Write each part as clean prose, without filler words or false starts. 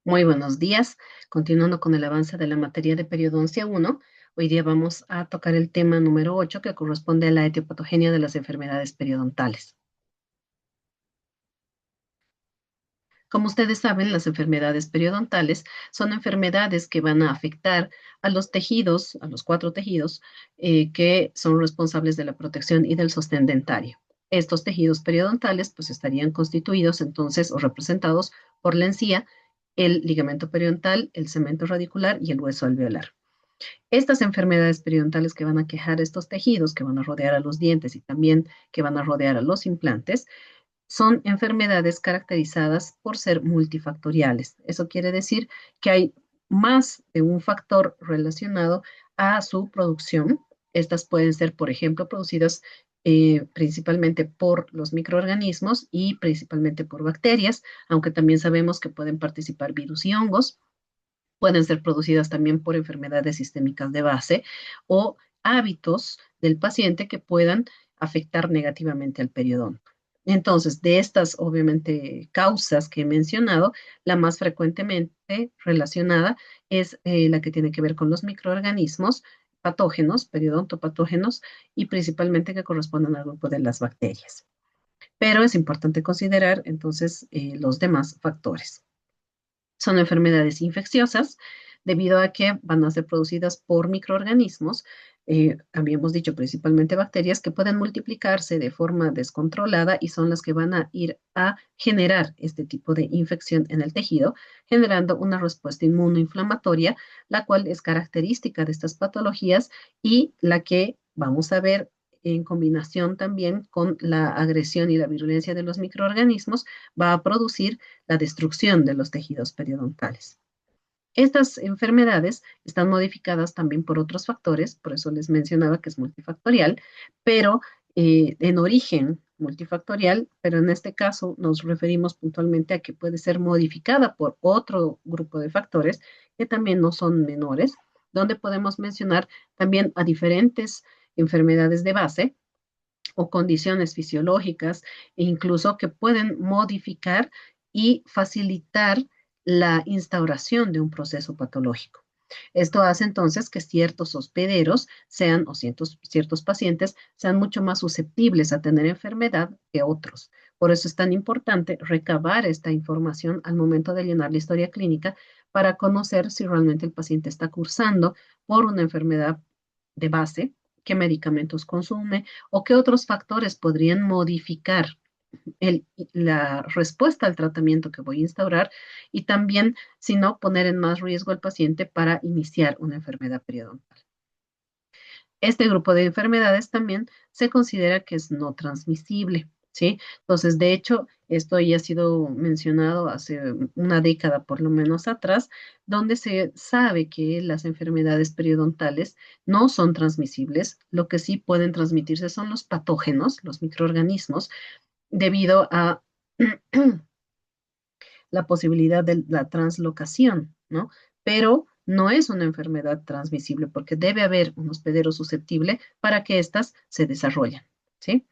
Muy buenos días. Continuando con el avance de la materia de periodoncia 1, hoy día vamos a tocar el tema número 8 que corresponde a la etiopatogenia de las enfermedades periodontales. Como ustedes saben, las enfermedades periodontales son enfermedades que van a afectar a los tejidos, a los cuatro tejidos, que son responsables de la protección y del sostén dentario. Estos tejidos periodontales pues estarían constituidos entonces o representados por la encía, el ligamento periodontal, el cemento radicular y el hueso alveolar. Estas enfermedades periodontales que van a quejar estos tejidos, que van a rodear a los dientes y también que van a rodear a los implantes, son enfermedades caracterizadas por ser multifactoriales. Eso quiere decir que hay más de un factor relacionado a su producción. Estas pueden ser, por ejemplo, producidas principalmente por los microorganismos y principalmente por bacterias, aunque también sabemos que pueden participar virus y hongos. Pueden ser producidas también por enfermedades sistémicas de base o hábitos del paciente que puedan afectar negativamente al periodonto. Entonces, de estas, obviamente, causas que he mencionado, la más frecuentemente relacionada es la que tiene que ver con los microorganismos patógenos, periodontopatógenos, y principalmente que corresponden al grupo de las bacterias. Pero es importante considerar entonces los demás factores. Son enfermedades infecciosas debido a que van a ser producidas por microorganismos, habíamos dicho principalmente bacterias, que pueden multiplicarse de forma descontrolada y son las que van a ir a generar este tipo de infección en el tejido, generando una respuesta inmunoinflamatoria, la cual es característica de estas patologías y la que vamos a ver en combinación también con la agresión y la virulencia de los microorganismos, va a producir la destrucción de los tejidos periodontales. Estas enfermedades están modificadas también por otros factores, por eso les mencionaba que es multifactorial, pero en origen multifactorial, pero en este caso nos referimos puntualmente a que puede ser modificada por otro grupo de factores que también no son menores, donde podemos mencionar también a diferentes enfermedades de base o condiciones fisiológicas e incluso que pueden modificar y facilitar la instauración de un proceso patológico. Esto hace entonces que ciertos hospederos sean, o ciertos pacientes sean mucho más susceptibles a tener enfermedad que otros. Por eso es tan importante recabar esta información al momento de llenar la historia clínica para conocer si realmente el paciente está cursando por una enfermedad de base, qué medicamentos consume o qué otros factores podrían modificar la respuesta al tratamiento que voy a instaurar y también, si no, poner en más riesgo al paciente para iniciar una enfermedad periodontal. Este grupo de enfermedades también se considera que es no transmisible, ¿sí? Entonces, de hecho, esto ya ha sido mencionado hace una década por lo menos atrás, donde se sabe que las enfermedades periodontales no son transmisibles. Lo que sí pueden transmitirse son los patógenos, los microorganismos, debido a la posibilidad de la translocación, ¿no? Pero no es una enfermedad transmisible porque debe haber un hospedero susceptible para que éstas se desarrollen, ¿sí?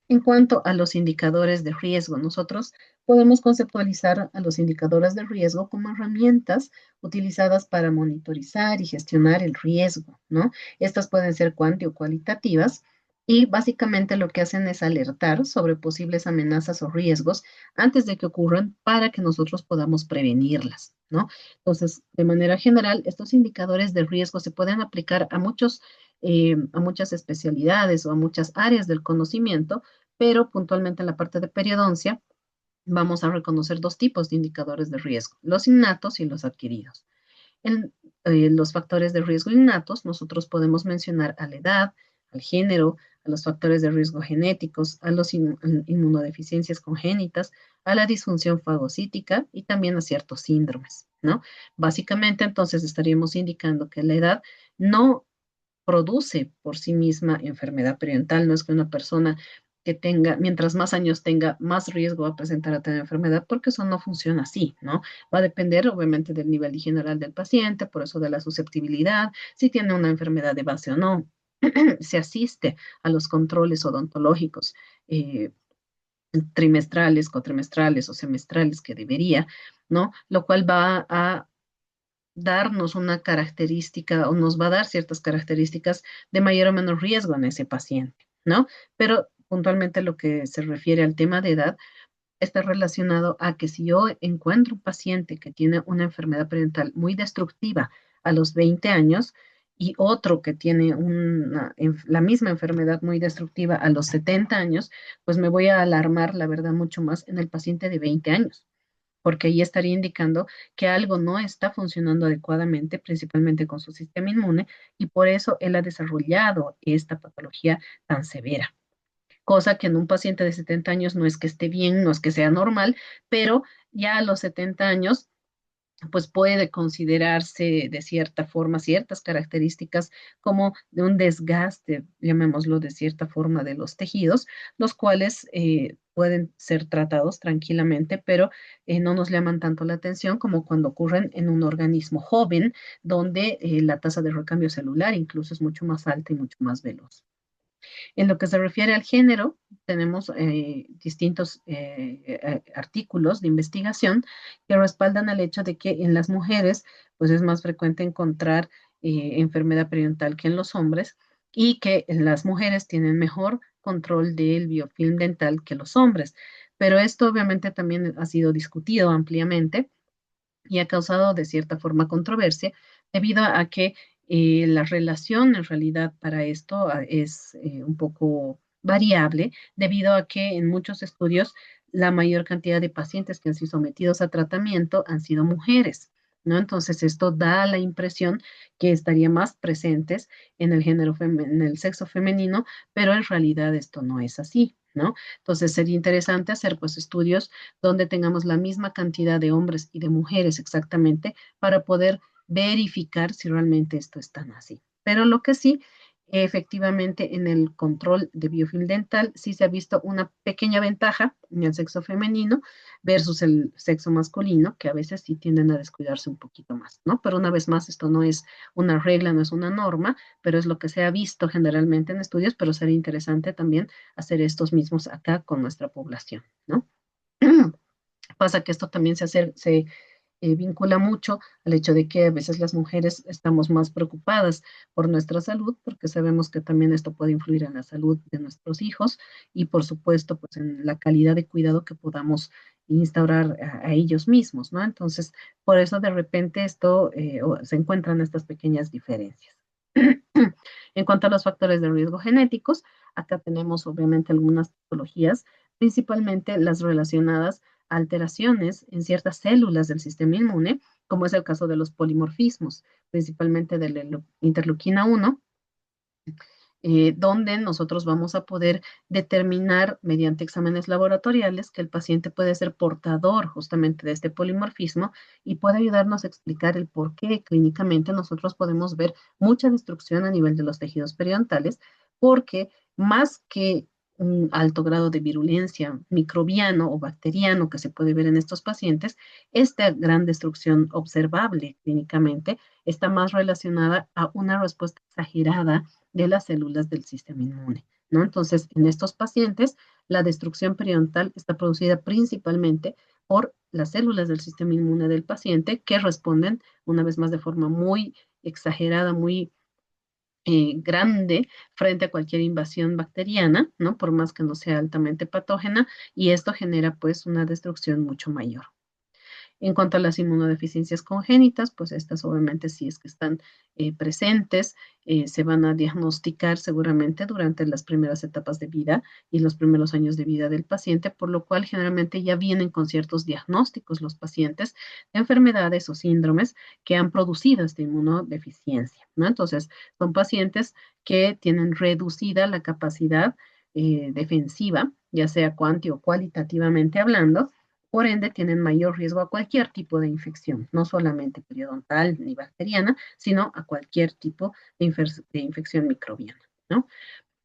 En cuanto a los indicadores de riesgo, nosotros podemos conceptualizar a los indicadores de riesgo como herramientas utilizadas para monitorizar y gestionar el riesgo, ¿no? Estas pueden ser cuanti o cualitativas y básicamente lo que hacen es alertar sobre posibles amenazas o riesgos antes de que ocurran para que nosotros podamos prevenirlas, ¿no? Entonces, de manera general, estos indicadores de riesgo se pueden aplicar a muchas especialidades o a muchas áreas del conocimiento, pero puntualmente en la parte de periodoncia vamos a reconocer dos tipos de indicadores de riesgo, los innatos y los adquiridos. En los factores de riesgo innatos, nosotros podemos mencionar a la edad, al género, a los factores de riesgo genéticos, a las inmunodeficiencias congénitas, a la disfunción fagocítica y también a ciertos síndromes, ¿no? Básicamente, entonces, estaríamos indicando que la edad no produce por sí misma enfermedad periodontal. No es que una persona que tenga, mientras más años tenga, más riesgo va a presentar a tener enfermedad, porque eso no funciona así, ¿no? Va a depender, obviamente, del nivel general del paciente, por eso de la susceptibilidad, si tiene una enfermedad de base o no. Se asiste a los controles odontológicos trimestrales, cuatrimestrales o semestrales que debería, ¿no? Lo cual va a darnos una característica o nos va a dar ciertas características de mayor o menor riesgo en ese paciente, ¿no? Pero puntualmente lo que se refiere al tema de edad está relacionado a que si yo encuentro un paciente que tiene una enfermedad periodontal muy destructiva a los 20 años y otro que tiene la misma enfermedad muy destructiva a los 70 años, pues me voy a alarmar, la verdad, mucho más en el paciente de 20 años, porque ahí estaría indicando que algo no está funcionando adecuadamente, principalmente con su sistema inmune, y por eso él ha desarrollado esta patología tan severa. Cosa que en un paciente de 70 años no es que esté bien, no es que sea normal, pero ya a los 70 años pues puede considerarse de cierta forma ciertas características como de un desgaste, llamémoslo de cierta forma, de los tejidos, los cuales pueden ser tratados tranquilamente, pero no nos llaman tanto la atención como cuando ocurren en un organismo joven, donde la tasa de recambio celular incluso es mucho más alta y mucho más veloz. En lo que se refiere al género, tenemos distintos artículos de investigación que respaldan el hecho de que en las mujeres pues es más frecuente encontrar enfermedad periodontal que en los hombres y que las mujeres tienen mejor control del biofilm dental que los hombres. Pero esto obviamente también ha sido discutido ampliamente y ha causado de cierta forma controversia debido a que la relación en realidad para esto es un poco variable debido a que en muchos estudios la mayor cantidad de pacientes que han sido sometidos a tratamiento han sido mujeres, ¿no? Entonces esto da la impresión que estarían más presentes en el en el sexo femenino, pero en realidad esto no es así, ¿no? Entonces sería interesante hacer pues estudios donde tengamos la misma cantidad de hombres y de mujeres exactamente para poder verificar si realmente esto es tan así. Pero lo que sí, efectivamente, en el control de biofilm dental sí se ha visto una pequeña ventaja en el sexo femenino versus el sexo masculino, que a veces sí tienden a descuidarse un poquito más, ¿no? Pero una vez más, esto no es una regla, no es una norma, pero es lo que se ha visto generalmente en estudios, pero sería interesante también hacer estos mismos acá con nuestra población, ¿no? Pasa que esto también se vincula mucho al hecho de que a veces las mujeres estamos más preocupadas por nuestra salud, porque sabemos que también esto puede influir en la salud de nuestros hijos y por supuesto pues en la calidad de cuidado que podamos instaurar a ellos mismos, ¿no? Entonces, por eso de repente esto se encuentran estas pequeñas diferencias. En cuanto a los factores de riesgo genéticos, acá tenemos obviamente algunas patologías, principalmente las relacionadas a alteraciones en ciertas células del sistema inmune, como es el caso de los polimorfismos, principalmente de la interleuquina 1, donde nosotros vamos a poder determinar mediante exámenes laboratoriales que el paciente puede ser portador justamente de este polimorfismo y puede ayudarnos a explicar el por qué clínicamente nosotros podemos ver mucha destrucción a nivel de los tejidos periodontales, porque más que un alto grado de virulencia microbiano o bacteriano que se puede ver en estos pacientes, esta gran destrucción observable clínicamente está más relacionada a una respuesta exagerada de las células del sistema inmune, ¿no? Entonces, en estos pacientes, la destrucción periodontal está producida principalmente por las células del sistema inmune del paciente que responden, una vez más, de forma muy exagerada, muy grande frente a cualquier invasión bacteriana, ¿no? Por más que no sea altamente patógena, y esto genera pues una destrucción mucho mayor. En cuanto a las inmunodeficiencias congénitas, pues estas obviamente si es que están presentes, se van a diagnosticar seguramente durante las primeras etapas de vida y los primeros años de vida del paciente, por lo cual generalmente ya vienen con ciertos diagnósticos los pacientes de enfermedades o síndromes que han producido esta inmunodeficiencia, ¿no? Entonces, son pacientes que tienen reducida la capacidad defensiva, ya sea cuanti o cualitativamente hablando, por ende tienen mayor riesgo a cualquier tipo de infección, no solamente periodontal ni bacteriana, sino a cualquier tipo de infección microbiana, ¿no?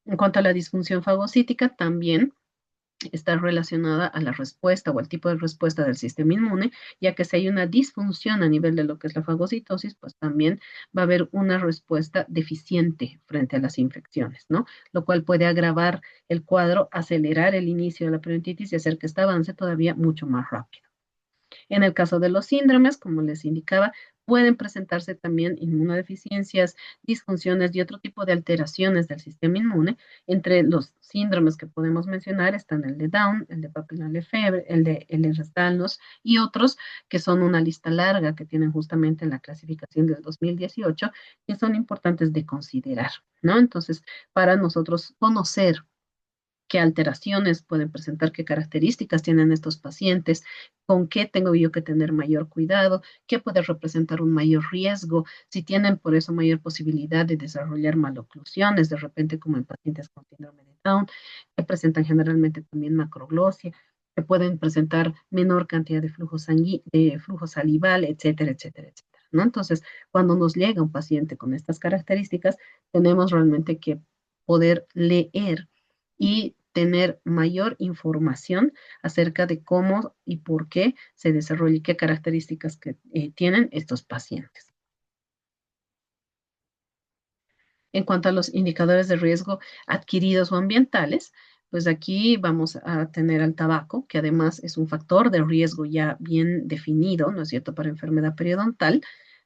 En cuanto a la disfunción fagocítica, también está relacionada a la respuesta o al tipo de respuesta del sistema inmune, ya que si hay una disfunción a nivel de lo que es la fagocitosis, pues también va a haber una respuesta deficiente frente a las infecciones, ¿no? Lo cual puede agravar el cuadro, acelerar el inicio de la peritonitis y hacer que este avance todavía mucho más rápido. En el caso de los síndromes, como les indicaba, pueden presentarse también inmunodeficiencias, disfunciones y otro tipo de alteraciones del sistema inmune. Entre los síndromes que podemos mencionar están el de Down, el de Papillon-Lefebvre, el de Ehlers-Danlos y otros que son una lista larga que tienen justamente en la clasificación del 2018 que son importantes de considerar, ¿no? Entonces, para nosotros conocer qué alteraciones pueden presentar, qué características tienen estos pacientes, con qué tengo yo que tener mayor cuidado, qué puede representar un mayor riesgo, si tienen por eso mayor posibilidad de desarrollar maloclusiones, de repente como en pacientes con síndrome de Down, que presentan generalmente también macroglosia, que pueden presentar menor cantidad de de flujo salival, etcétera, etcétera, etcétera, ¿no? Entonces, cuando nos llega un paciente con estas características, tenemos realmente que poder leer y tener mayor información acerca de cómo y por qué se desarrolla y qué características que, tienen estos pacientes. En cuanto a los indicadores de riesgo adquiridos o ambientales, pues aquí vamos a tener al tabaco, que además es un factor de riesgo ya bien definido, ¿no es cierto?, para enfermedad periodontal,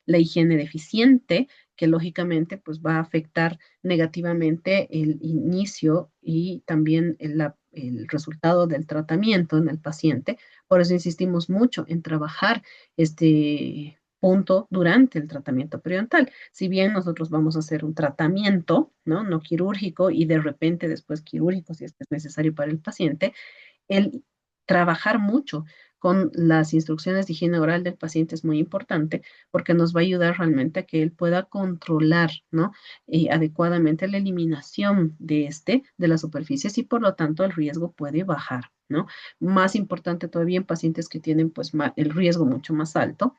la higiene deficiente, que lógicamente pues va a afectar negativamente el inicio y también el resultado del tratamiento en el paciente. Por eso insistimos mucho en trabajar este punto durante el tratamiento periodontal. Si bien nosotros vamos a hacer un tratamiento, ¿no? No quirúrgico y de repente después quirúrgico si es que es necesario para el paciente, el trabajar mucho con las instrucciones de higiene oral del paciente es muy importante porque nos va a ayudar realmente a que él pueda controlar, ¿no? Adecuadamente la eliminación de las superficies y por lo tanto el riesgo puede bajar, ¿no? Más importante todavía en pacientes que tienen pues el riesgo mucho más alto.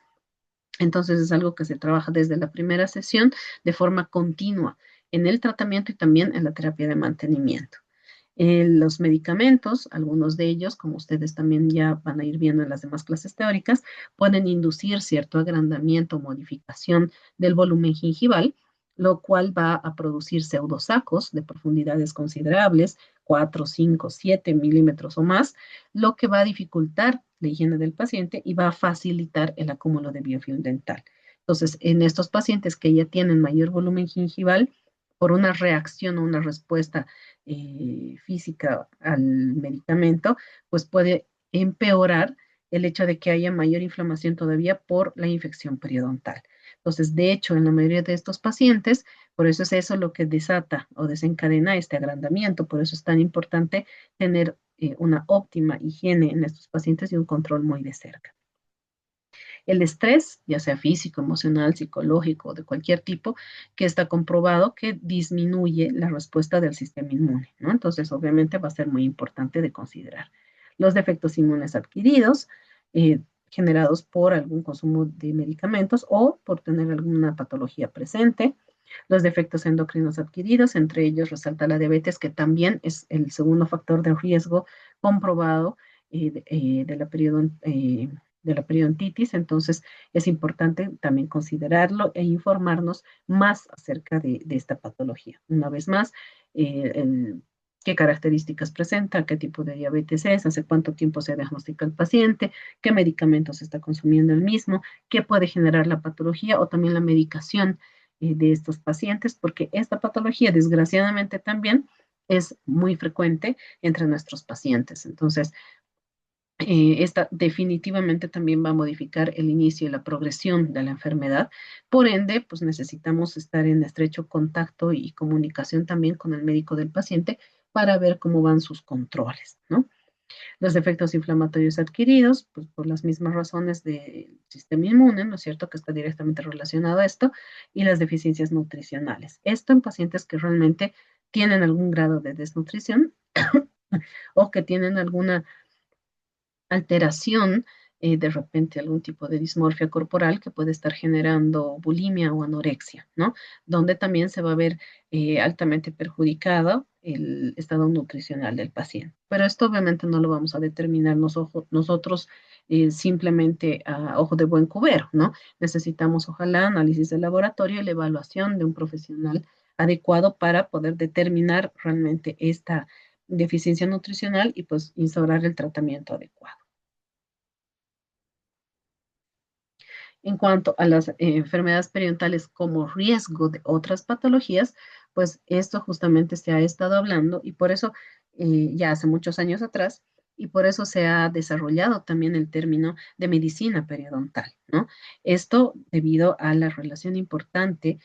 Entonces es algo que se trabaja desde la primera sesión de forma continua en el tratamiento y también en la terapia de mantenimiento. Los medicamentos, algunos de ellos, como ustedes también ya van a ir viendo en las demás clases teóricas, pueden inducir cierto agrandamiento o modificación del volumen gingival, lo cual va a producir pseudosacos de profundidades considerables, 4, 5, 7 milímetros o más, lo que va a dificultar la higiene del paciente y va a facilitar el acúmulo de biofilm dental. Entonces, en estos pacientes que ya tienen mayor volumen gingival, por una reacción o una respuesta física al medicamento, pues puede empeorar el hecho de que haya mayor inflamación todavía por la infección periodontal. Entonces, de hecho, en la mayoría de estos pacientes, por eso es eso lo que desata o desencadena este agrandamiento, por eso es tan importante tener una óptima higiene en estos pacientes y un control muy de cerca. El estrés, ya sea físico, emocional, psicológico, de cualquier tipo, que está comprobado que disminuye la respuesta del sistema inmune, ¿no? Entonces, obviamente va a ser muy importante de considerar. Los defectos inmunes adquiridos, generados por algún consumo de medicamentos o por tener alguna patología presente. Los defectos endocrinos adquiridos, entre ellos resalta la diabetes, que también es el segundo factor de riesgo comprobado de la periodontitis, entonces es importante también considerarlo e informarnos más acerca de esta patología. Una vez más, qué características presenta, qué tipo de diabetes es, hace cuánto tiempo se diagnostica el paciente, qué medicamentos está consumiendo el mismo, qué puede generar la patología o también la medicación de estos pacientes, porque esta patología desgraciadamente también es muy frecuente entre nuestros pacientes. Entonces, esta definitivamente también va a modificar el inicio y la progresión de la enfermedad. Por ende, pues necesitamos estar en estrecho contacto y comunicación también con el médico del paciente para ver cómo van sus controles, ¿no? Los efectos inflamatorios adquiridos, pues por las mismas razones del sistema inmune, ¿no es cierto?, que está directamente relacionado a esto, y las deficiencias nutricionales. Esto en pacientes que realmente tienen algún grado de desnutrición o que tienen alguna alteración, de repente algún tipo de dismorfia corporal que puede estar generando bulimia o anorexia, ¿no? Donde también se va a ver altamente perjudicado el estado nutricional del paciente. Pero esto obviamente no lo vamos a determinar nosotros simplemente a ojo de buen cubero, ¿no? Necesitamos, ojalá, análisis de laboratorio y la evaluación de un profesional adecuado para poder determinar realmente esta deficiencia nutricional y pues instaurar el tratamiento adecuado. En cuanto a las enfermedades periodontales como riesgo de otras patologías, pues esto justamente se ha estado hablando y por eso ya hace muchos años atrás y por eso se ha desarrollado también el término de medicina periodontal, ¿no? Esto debido a la relación importante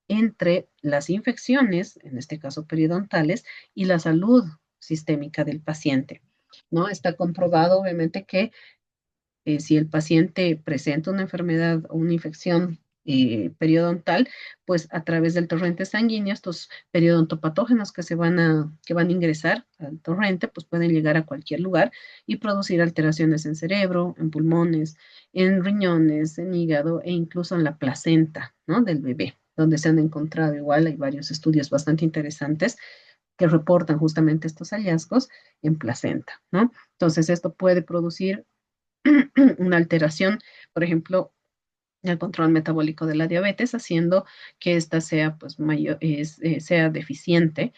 entre las infecciones, en este caso periodontales, y la salud sistémica del paciente, ¿no? Está comprobado obviamente que si el paciente presenta una enfermedad o una infección periodontal, pues a través del torrente sanguíneo, estos periodontopatógenos que van a ingresar al torrente, pues pueden llegar a cualquier lugar y producir alteraciones en cerebro, en pulmones, en riñones, en hígado e incluso en la placenta, ¿no? Del bebé, donde se han encontrado igual, hay varios estudios bastante interesantes que reportan justamente estos hallazgos en placenta, ¿no? Entonces, esto puede producir una alteración, por ejemplo, el control metabólico de la diabetes, haciendo que ésta sea, pues, sea deficiente.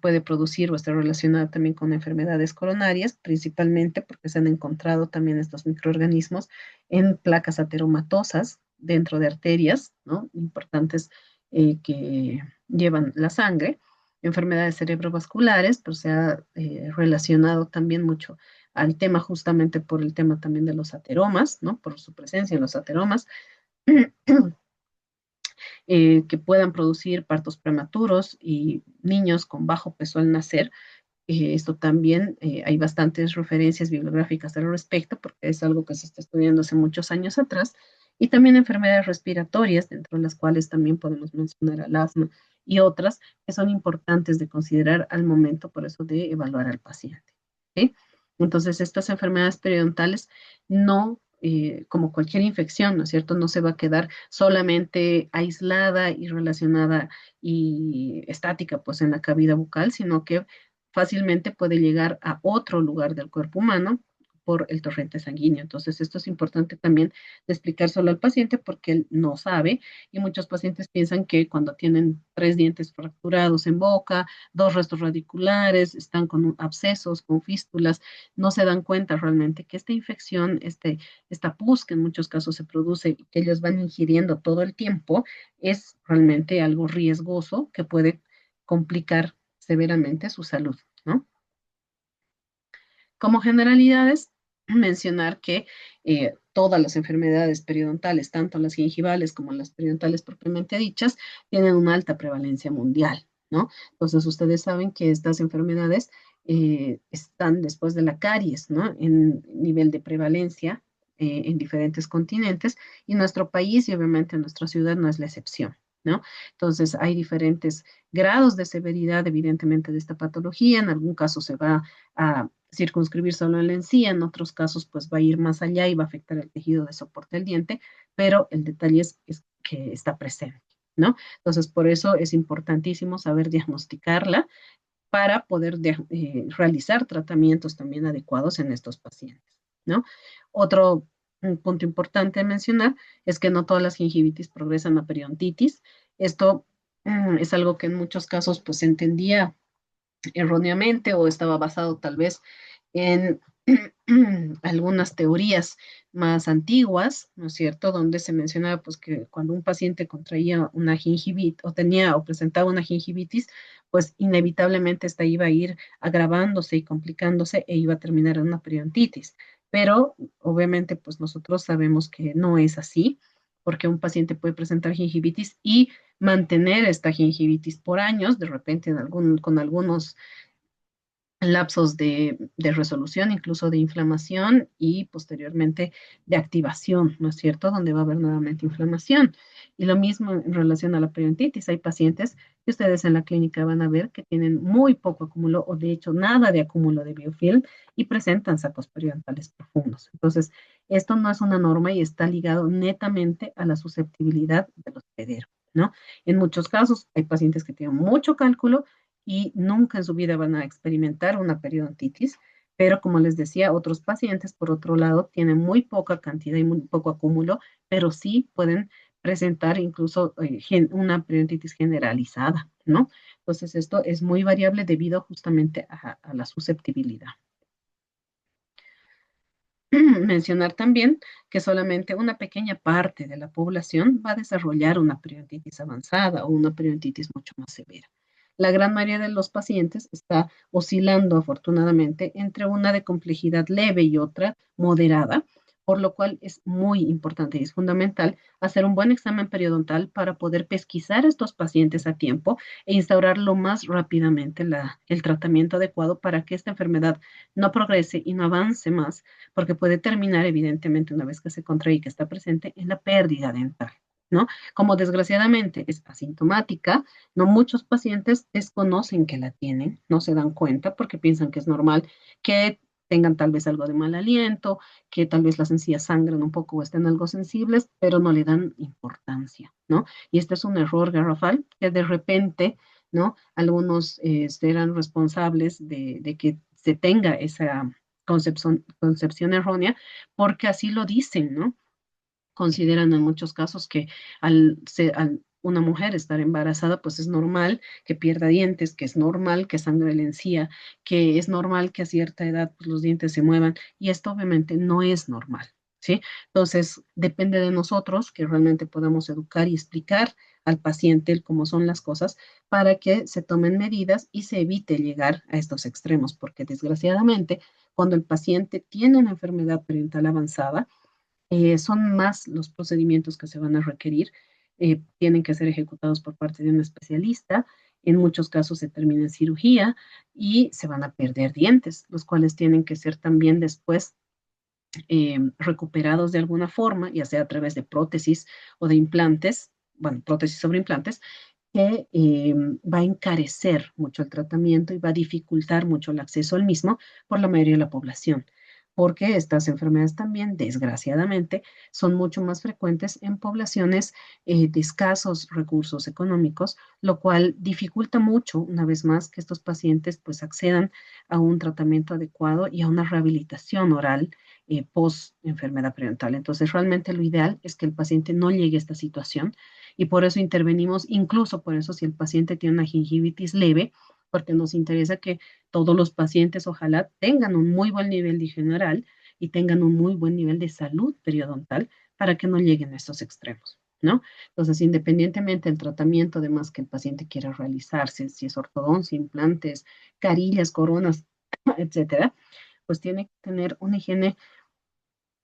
Puede producir o estar relacionada también con enfermedades coronarias, principalmente porque se han encontrado también estos microorganismos en placas ateromatosas dentro de arterias, ¿no? Importantes que llevan la sangre, enfermedades cerebrovasculares, pues se ha relacionado también mucho al tema justamente por el tema también de los ateromas, ¿no? Por su presencia en los ateromas, que puedan producir partos prematuros y niños con bajo peso al nacer. Esto también hay bastantes referencias bibliográficas al respecto, porque es algo que se está estudiando hace muchos años atrás. Y también enfermedades respiratorias, dentro de las cuales también podemos mencionar al asma y otras que son importantes de considerar al momento, por eso, de evaluar al paciente. ¿Sí? Entonces, estas enfermedades periodontales no, como cualquier infección, ¿no es cierto? No se va a quedar solamente aislada y relacionada y estática, pues, en la cavidad bucal, sino que fácilmente puede llegar a otro lugar del cuerpo humano por el torrente sanguíneo. Entonces, esto es importante también de explicárselo al paciente porque él no sabe y muchos pacientes piensan que cuando tienen 3 dientes fracturados en boca, 2 restos radiculares, están con abscesos, con fístulas, no se dan cuenta realmente que esta infección, esta pus que en muchos casos se produce y que ellos van ingiriendo todo el tiempo, es realmente algo riesgoso que puede complicar severamente su salud, ¿no? Como generalidades, mencionar que todas las enfermedades periodontales, tanto las gingivales como las periodontales propiamente dichas, tienen una alta prevalencia mundial, ¿no? Entonces, ustedes saben que estas enfermedades están después de la caries, ¿no? En nivel de prevalencia en diferentes continentes y nuestro país y obviamente nuestra ciudad no es la excepción, ¿no? Entonces, hay diferentes grados de severidad, evidentemente, de esta patología. En algún caso se va a circunscribir solo en la encía, en otros casos pues va a ir más allá y va a afectar el tejido de soporte del diente, pero el detalle es que está presente, ¿no? Entonces, por eso es importantísimo saber diagnosticarla para poder realizar tratamientos también adecuados en estos pacientes, ¿no? Otro punto importante a mencionar es que no todas las gingivitis progresan a periodontitis. Esto es algo que en muchos casos pues se entendía erróneamente o estaba basado tal vez en algunas teorías más antiguas, ¿no es cierto?, donde se mencionaba pues que cuando un paciente contraía una gingivitis o tenía o presentaba una gingivitis, pues inevitablemente esta iba a ir agravándose y complicándose e iba a terminar en una periodontitis. Pero obviamente pues nosotros sabemos que no es así, porque un paciente puede presentar gingivitis y mantener esta gingivitis por años, de repente con algunos lapsos de resolución, incluso de inflamación y posteriormente de activación, ¿no es cierto? Donde va a haber nuevamente inflamación. Y lo mismo en relación a la periodontitis. Hay pacientes que ustedes en la clínica van a ver que tienen muy poco acúmulo o de hecho nada de acúmulo de biofilm y presentan sacos periodontales profundos. Entonces, esto no es una norma y está ligado netamente a la susceptibilidad del hospedero, ¿no? En muchos casos hay pacientes que tienen mucho cálculo y nunca en su vida van a experimentar una periodontitis, pero como les decía, otros pacientes, por otro lado, tienen muy poca cantidad y muy poco acúmulo, pero sí pueden presentar incluso una periodontitis generalizada, ¿no? Entonces, esto es muy variable debido justamente a la susceptibilidad. Mencionar también que solamente una pequeña parte de la población va a desarrollar una periodontitis avanzada o una periodontitis mucho más severa. La gran mayoría de los pacientes está oscilando afortunadamente entre una de complejidad leve y otra moderada, por lo cual es muy importante y es fundamental hacer un buen examen periodontal para poder pesquisar a estos pacientes a tiempo e instaurar lo más rápidamente el tratamiento adecuado para que esta enfermedad no progrese y no avance más porque puede terminar, evidentemente, una vez que se contrae y que está presente, en la pérdida dental, ¿no? Como desgraciadamente es asintomática, no muchos pacientes desconocen que la tienen, no se dan cuenta porque piensan que es normal que tengan tal vez algo de mal aliento, que tal vez las encías sangren un poco o estén algo sensibles, pero no le dan importancia, ¿no? Y este es un error garrafal que de repente, ¿no? Algunos serán responsables de que se tenga esa concepción errónea, porque así lo dicen, ¿no? Consideran en muchos casos que al una mujer estar embarazada, pues es normal que pierda dientes, que es normal que sangre la encía, que es normal que a cierta edad pues, los dientes se muevan, y esto obviamente no es normal, ¿sí? Entonces, depende de nosotros que realmente podamos educar y explicar al paciente cómo son las cosas para que se tomen medidas y se evite llegar a estos extremos, porque desgraciadamente, cuando el paciente tiene una enfermedad parental avanzada, son más los procedimientos que se van a requerir, tienen que ser ejecutados por parte de un especialista, en muchos casos se termina en cirugía y se van a perder dientes, los cuales tienen que ser también después recuperados de alguna forma, ya sea a través de prótesis o de implantes, bueno, prótesis sobre implantes, que va a encarecer mucho el tratamiento y va a dificultar mucho el acceso al mismo por la mayoría de la población, porque estas enfermedades también, desgraciadamente, son mucho más frecuentes en poblaciones de escasos recursos económicos, lo cual dificulta mucho, una vez más, que estos pacientes pues accedan a un tratamiento adecuado y a una rehabilitación oral post enfermedad periodontal. Entonces, realmente lo ideal es que el paciente no llegue a esta situación y por eso intervenimos, incluso por eso si el paciente tiene una gingivitis leve, porque nos interesa que todos los pacientes ojalá tengan un muy buen nivel de higiene oral y tengan un muy buen nivel de salud periodontal para que no lleguen a estos extremos, ¿no? Entonces, independientemente del tratamiento, además que el paciente quiera realizarse, si es ortodoncia, implantes, carillas, coronas, etcétera, pues tiene que tener una higiene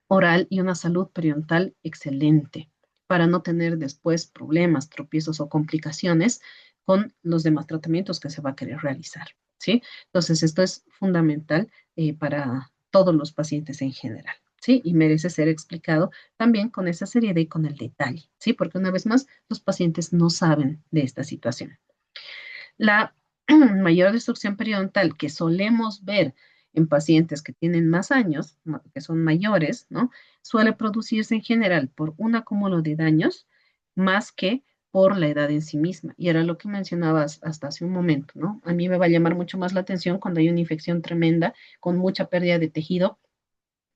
oral y una salud periodontal excelente para no tener después problemas, tropiezos o complicaciones con los demás tratamientos que se va a querer realizar, ¿sí? Entonces, esto es fundamental para todos los pacientes en general, ¿sí? Y merece ser explicado también con esa seriedad y con el detalle, ¿sí? Porque una vez más, los pacientes no saben de esta situación. La mayor destrucción periodontal que solemos ver en pacientes que tienen más años, que son mayores, ¿no? Suele producirse en general por un acúmulo de daños más que por la edad en sí misma. Y era lo que mencionabas hasta hace un momento, ¿no? A mí me va a llamar mucho más la atención cuando hay una infección tremenda con mucha pérdida de tejido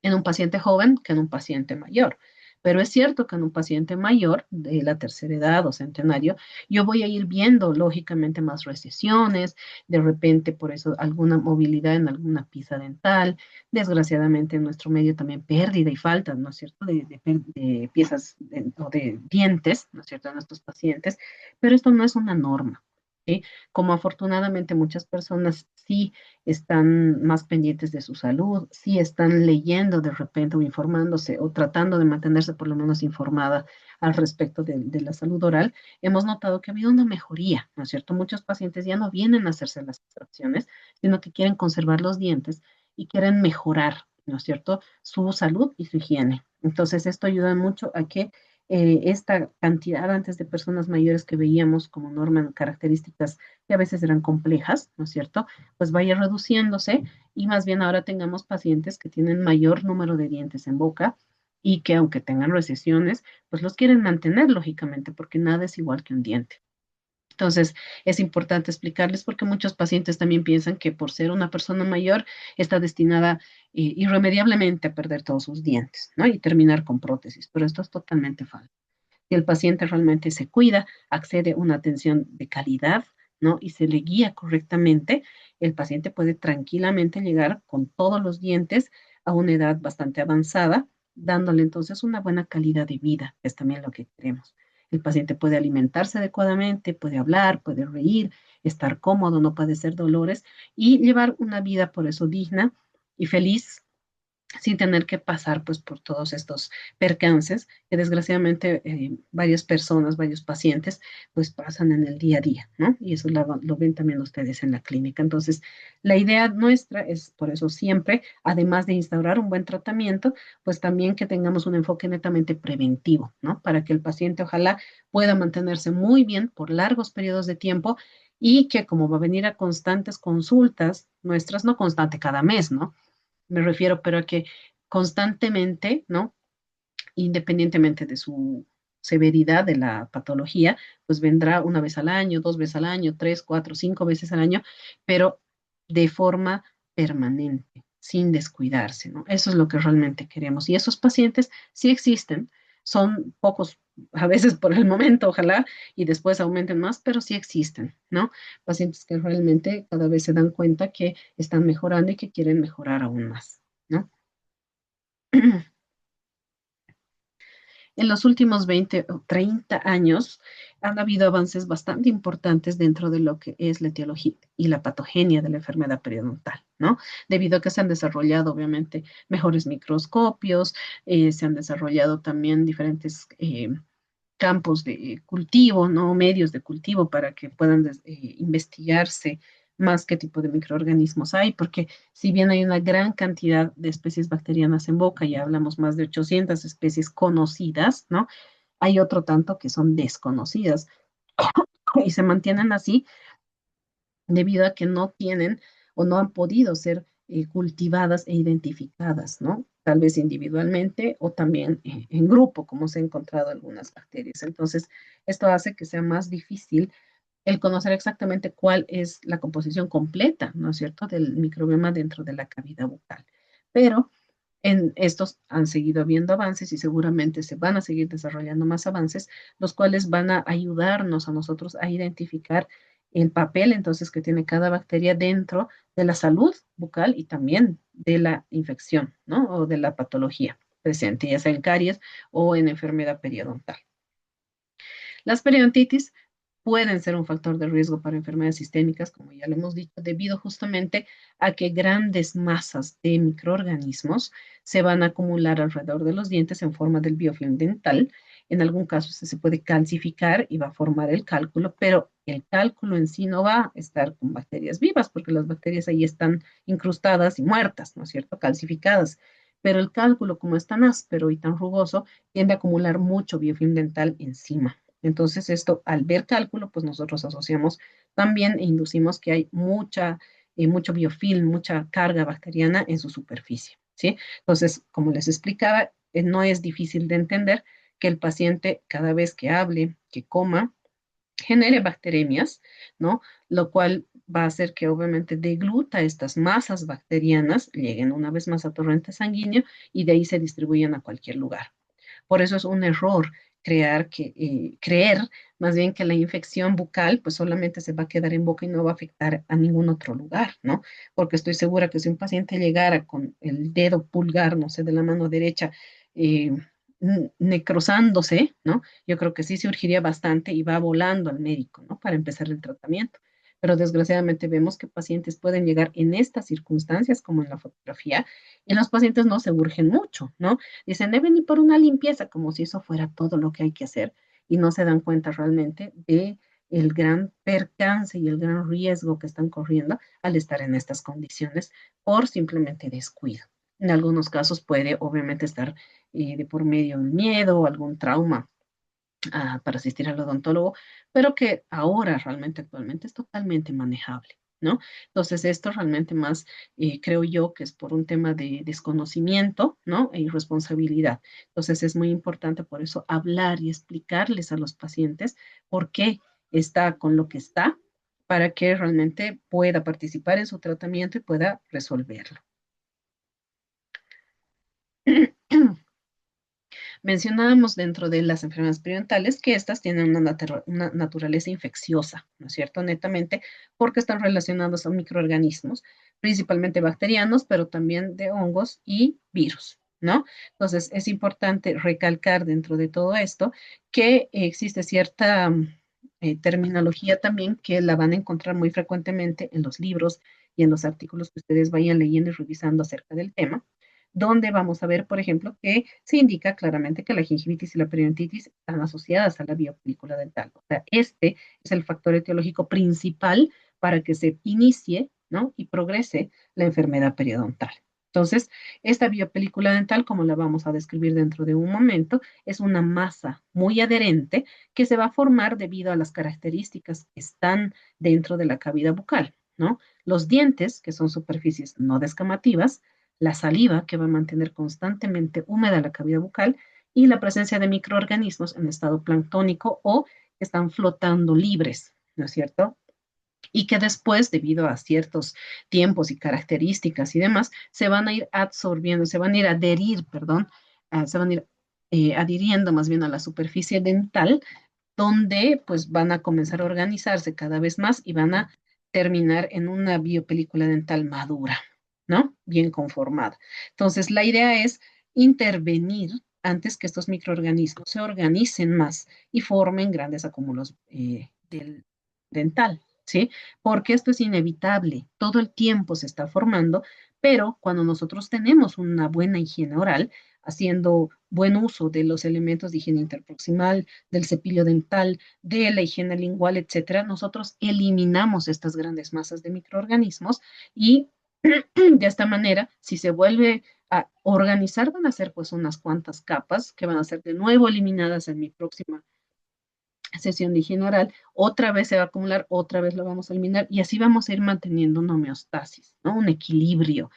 en un paciente joven que en un paciente mayor. Pero es cierto que en un paciente mayor de la tercera edad o centenario, yo voy a ir viendo lógicamente más recesiones, de repente por eso alguna movilidad en alguna pieza dental, desgraciadamente en nuestro medio también pérdida y falta, ¿no es cierto?, de piezas o de dientes, ¿no es cierto?, en nuestros pacientes, pero esto no es una norma. ¿Sí? Como afortunadamente muchas personas sí están más pendientes de su salud, sí están leyendo de repente o informándose o tratando de mantenerse por lo menos informada al respecto de la salud oral, hemos notado que ha habido una mejoría, ¿no es cierto? Muchos pacientes ya no vienen a hacerse las extracciones, sino que quieren conservar los dientes y quieren mejorar, ¿no es cierto?, su salud y su higiene. Entonces, esto ayuda mucho a que esta cantidad antes de personas mayores que veíamos como norma características que a veces eran complejas, ¿no es cierto?, pues vaya reduciéndose y más bien ahora tengamos pacientes que tienen mayor número de dientes en boca y que aunque tengan recesiones, pues los quieren mantener lógicamente porque nada es igual que un diente. Entonces, es importante explicarles porque muchos pacientes también piensan que por ser una persona mayor está destinada irremediablemente a perder todos sus dientes, ¿no? Y terminar con prótesis, pero esto es totalmente falso. Si el paciente realmente se cuida, accede a una atención de calidad, ¿no? Y se le guía correctamente, el paciente puede tranquilamente llegar con todos los dientes a una edad bastante avanzada, dándole entonces una buena calidad de vida, que es también lo que queremos. El paciente puede alimentarse adecuadamente, puede hablar, puede reír, estar cómodo, no padecer dolores y llevar una vida por eso digna y feliz sin tener que pasar pues por todos estos percances que desgraciadamente varias personas, varios pacientes pues pasan en el día a día, ¿no? Y eso lo ven también ustedes en la clínica. Entonces, la idea nuestra es por eso siempre, además de instaurar un buen tratamiento, pues también que tengamos un enfoque netamente preventivo, ¿no? Para que el paciente ojalá pueda mantenerse muy bien por largos periodos de tiempo y que como va a venir a constantes consultas nuestras, no constante cada mes, ¿no? Me refiero, pero a que constantemente, ¿no? Independientemente de su severidad de la patología, pues vendrá una vez al año, dos veces al año, tres, cuatro, cinco veces al año, pero de forma permanente, sin descuidarse, ¿no? Eso es lo que realmente queremos. Y esos pacientes sí existen, son pocos a veces por el momento, ojalá, y después aumenten más, pero sí existen, ¿no? Pacientes que realmente cada vez se dan cuenta que están mejorando y que quieren mejorar aún más, ¿no? En los últimos 20 o 30 años han habido avances bastante importantes dentro de lo que es la etiología y la patogenia de la enfermedad periodontal, ¿no? Debido a que se han desarrollado, obviamente, mejores microscopios, se han desarrollado también diferentes campos de cultivo, ¿no? Medios de cultivo para que puedan investigarse más qué tipo de microorganismos hay, porque si bien hay una gran cantidad de especies bacterianas en boca, ya hablamos más de 800 especies conocidas, ¿no? Hay otro tanto que son desconocidas y se mantienen así debido a que no tienen o no han podido ser cultivadas e identificadas, ¿no? Tal vez individualmente o también en grupo, como se han encontrado algunas bacterias. Entonces, esto hace que sea más difícil el conocer exactamente cuál es la composición completa, ¿no es cierto?, del microbioma dentro de la cavidad bucal. Pero en estos han seguido habiendo avances y seguramente se van a seguir desarrollando más avances, los cuales van a ayudarnos a nosotros a identificar el papel entonces que tiene cada bacteria dentro de la salud bucal y también de la infección, ¿no? O de la patología presente, ya sea en caries o en enfermedad periodontal. Las periodontitis pueden ser un factor de riesgo para enfermedades sistémicas, como ya lo hemos dicho, debido justamente a que grandes masas de microorganismos se van a acumular alrededor de los dientes en forma del biofilm dental. En algún caso se puede calcificar y va a formar el cálculo, pero el cálculo en sí no va a estar con bacterias vivas, porque las bacterias ahí están incrustadas y muertas, ¿no es cierto? Calcificadas. Pero el cálculo, como es tan áspero y tan rugoso, tiende a acumular mucho biofilm dental encima. Entonces, esto al ver cálculo, pues nosotros asociamos también e inducimos que hay mucho biofilm, mucha carga bacteriana en su superficie, ¿sí? Entonces, como les explicaba, no es difícil de entender que el paciente cada vez que hable, que coma, genere bacteremias, ¿no? Lo cual va a hacer que obviamente degluta estas masas bacterianas, lleguen una vez más a torrente sanguíneo y de ahí se distribuyen a cualquier lugar. Por eso es un error creer más bien que la infección bucal pues solamente se va a quedar en boca y no va a afectar a ningún otro lugar, ¿no? Porque estoy segura que si un paciente llegara con el dedo pulgar, no sé, de la mano derecha, eh, necrosándose, ¿no? Yo creo que sí se urgiría bastante y va volando al médico, ¿no? Para empezar el tratamiento. Pero desgraciadamente vemos que pacientes pueden llegar en estas circunstancias, como en la fotografía, y los pacientes no se urgen mucho, ¿no? Dicen, deben ir por una limpieza, como si eso fuera todo lo que hay que hacer, y no se dan cuenta realmente de el gran percance y el gran riesgo que están corriendo al estar en estas condiciones por simplemente descuido. En algunos casos puede obviamente estar de por medio el miedo o algún trauma para asistir al odontólogo, pero que ahora realmente actualmente es totalmente manejable, ¿no? Entonces, esto realmente más creo yo que es por un tema de desconocimiento, ¿no? E irresponsabilidad. Entonces, es muy importante por eso hablar y explicarles a los pacientes por qué está con lo que está para que realmente pueda participar en su tratamiento y pueda resolverlo. Mencionábamos dentro de las enfermedades periodontales que estas tienen una naturaleza infecciosa, ¿no es cierto? Netamente porque están relacionados a microorganismos, principalmente bacterianos, pero también de hongos y virus, ¿no? Entonces, es importante recalcar dentro de todo esto que existe cierta terminología también que la van a encontrar muy frecuentemente en los libros y en los artículos que ustedes vayan leyendo y revisando acerca del tema, donde vamos a ver, por ejemplo, que se indica claramente que la gingivitis y la periodontitis están asociadas a la biopelícula dental. O sea, este es el factor etiológico principal para que se inicie, ¿no? Y progrese la enfermedad periodontal. Entonces, esta biopelícula dental, como la vamos a describir dentro de un momento, es una masa muy adherente que se va a formar debido a las características que están dentro de la cavidad bucal, ¿no? Los dientes, que son superficies no descamativas, la saliva, que va a mantener constantemente húmeda la cavidad bucal, y la presencia de microorganismos en estado planctónico o que están flotando libres, ¿no es cierto? Y que después, debido a ciertos tiempos y características y demás, se van a ir absorbiendo, se van a ir a adherir, perdón, se van a ir adhiriendo más bien a la superficie dental, donde pues van a comenzar a organizarse cada vez más y van a terminar en una biopelícula dental madura, ¿no? Bien conformada. Entonces, la idea es intervenir antes que estos microorganismos se organicen más y formen grandes acúmulos del dental, ¿sí? Porque esto es inevitable, todo el tiempo se está formando, pero cuando nosotros tenemos una buena higiene oral, haciendo buen uso de los elementos de higiene interproximal, del cepillo dental, de la higiene lingual, etcétera, nosotros eliminamos estas grandes masas de microorganismos y de esta manera, si se vuelve a organizar, van a ser pues unas cuantas capas que van a ser de nuevo eliminadas en mi próxima sesión de higiene oral, otra vez se va a acumular, otra vez lo vamos a eliminar y así vamos a ir manteniendo una homeostasis, ¿no? Un equilibrio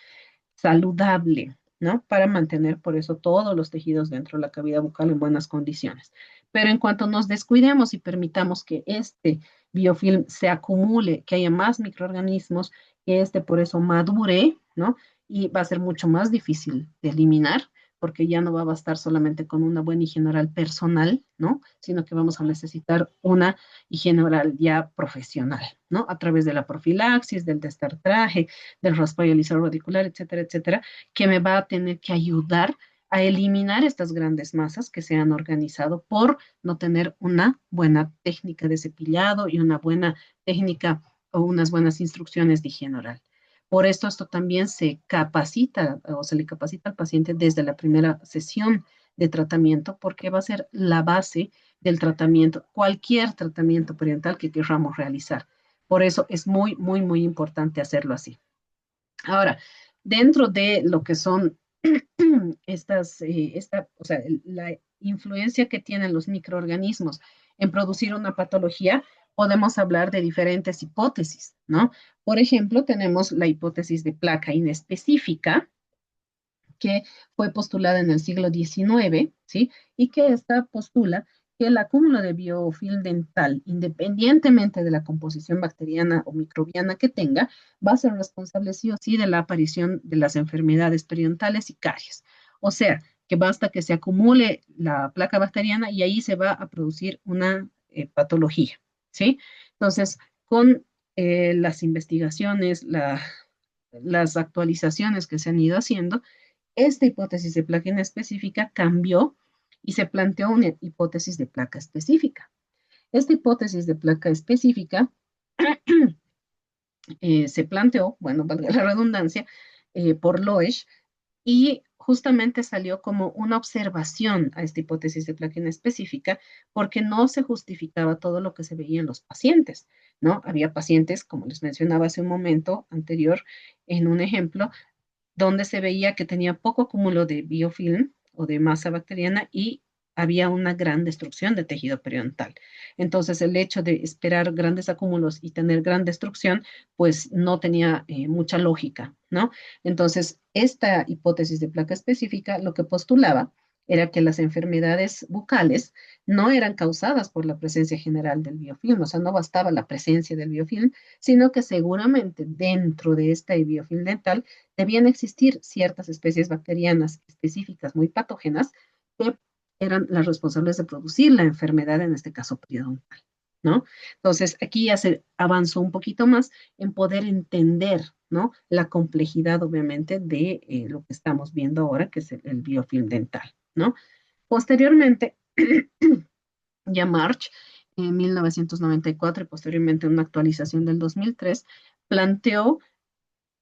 saludable, ¿no? Para mantener por eso todos los tejidos dentro de la cavidad bucal en buenas condiciones. Pero en cuanto nos descuidemos y permitamos que este biofilm se acumule, que haya más microorganismos, que este por eso madure, ¿no? Y va a ser mucho más difícil de eliminar, porque ya no va a bastar solamente con una buena higiene oral personal, ¿no? Sino que vamos a necesitar una higiene oral ya profesional, ¿no? A través de la profilaxis, del destartraje, del raspado alisado radicular, etcétera, etcétera, que me va a tener que ayudar a eliminar estas grandes masas que se han organizado por no tener una buena técnica de cepillado y una buena técnica o unas buenas instrucciones de higiene oral. Por esto también se capacita o se le capacita al paciente desde la primera sesión de tratamiento porque va a ser la base del tratamiento, cualquier tratamiento periodontal que queramos realizar. Por eso es muy, muy, muy importante hacerlo así. Ahora, dentro de lo que son o sea, la influencia que tienen los microorganismos en producir una patología, podemos hablar de diferentes hipótesis, ¿no? Por ejemplo, tenemos la hipótesis de placa inespecífica, que fue postulada en el siglo XIX, ¿sí? Y que esta postula que el acúmulo de biofilm dental, independientemente de la composición bacteriana o microbiana que tenga, va a ser responsable sí o sí de la aparición de las enfermedades periodontales y caries. O sea, que basta que se acumule la placa bacteriana y ahí se va a producir una patología, ¿sí? Entonces, con las investigaciones, las actualizaciones que se han ido haciendo, esta hipótesis de placa inespecífica cambió y se planteó una hipótesis de placa específica. Esta hipótesis de placa específica se planteó, bueno, valga la redundancia, por Loesch y justamente salió como una observación a esta hipótesis de placa inespecífica porque no se justificaba todo lo que se veía en los pacientes, ¿no? Había pacientes, como les mencionaba hace un momento anterior, en un ejemplo, donde se veía que tenía poco acúmulo de biofilm o de masa bacteriana y había una gran destrucción de tejido periodontal. Entonces, el hecho de esperar grandes acúmulos y tener gran destrucción, pues no tenía mucha lógica, ¿no? Entonces, esta hipótesis de placa específica lo que postulaba era que las enfermedades bucales no eran causadas por la presencia general del biofilm, o sea, no bastaba la presencia del biofilm, sino que seguramente dentro de este biofilm dental debían existir ciertas especies bacterianas específicas muy patógenas que eran las responsables de producir la enfermedad, en este caso periodontal, ¿no? Entonces, aquí ya se avanzó un poquito más en poder entender, ¿no? La complejidad, obviamente, de lo que estamos viendo ahora, que es el biofilm dental, ¿no? Posteriormente, ya March, en 1994, y posteriormente una actualización del 2003, planteó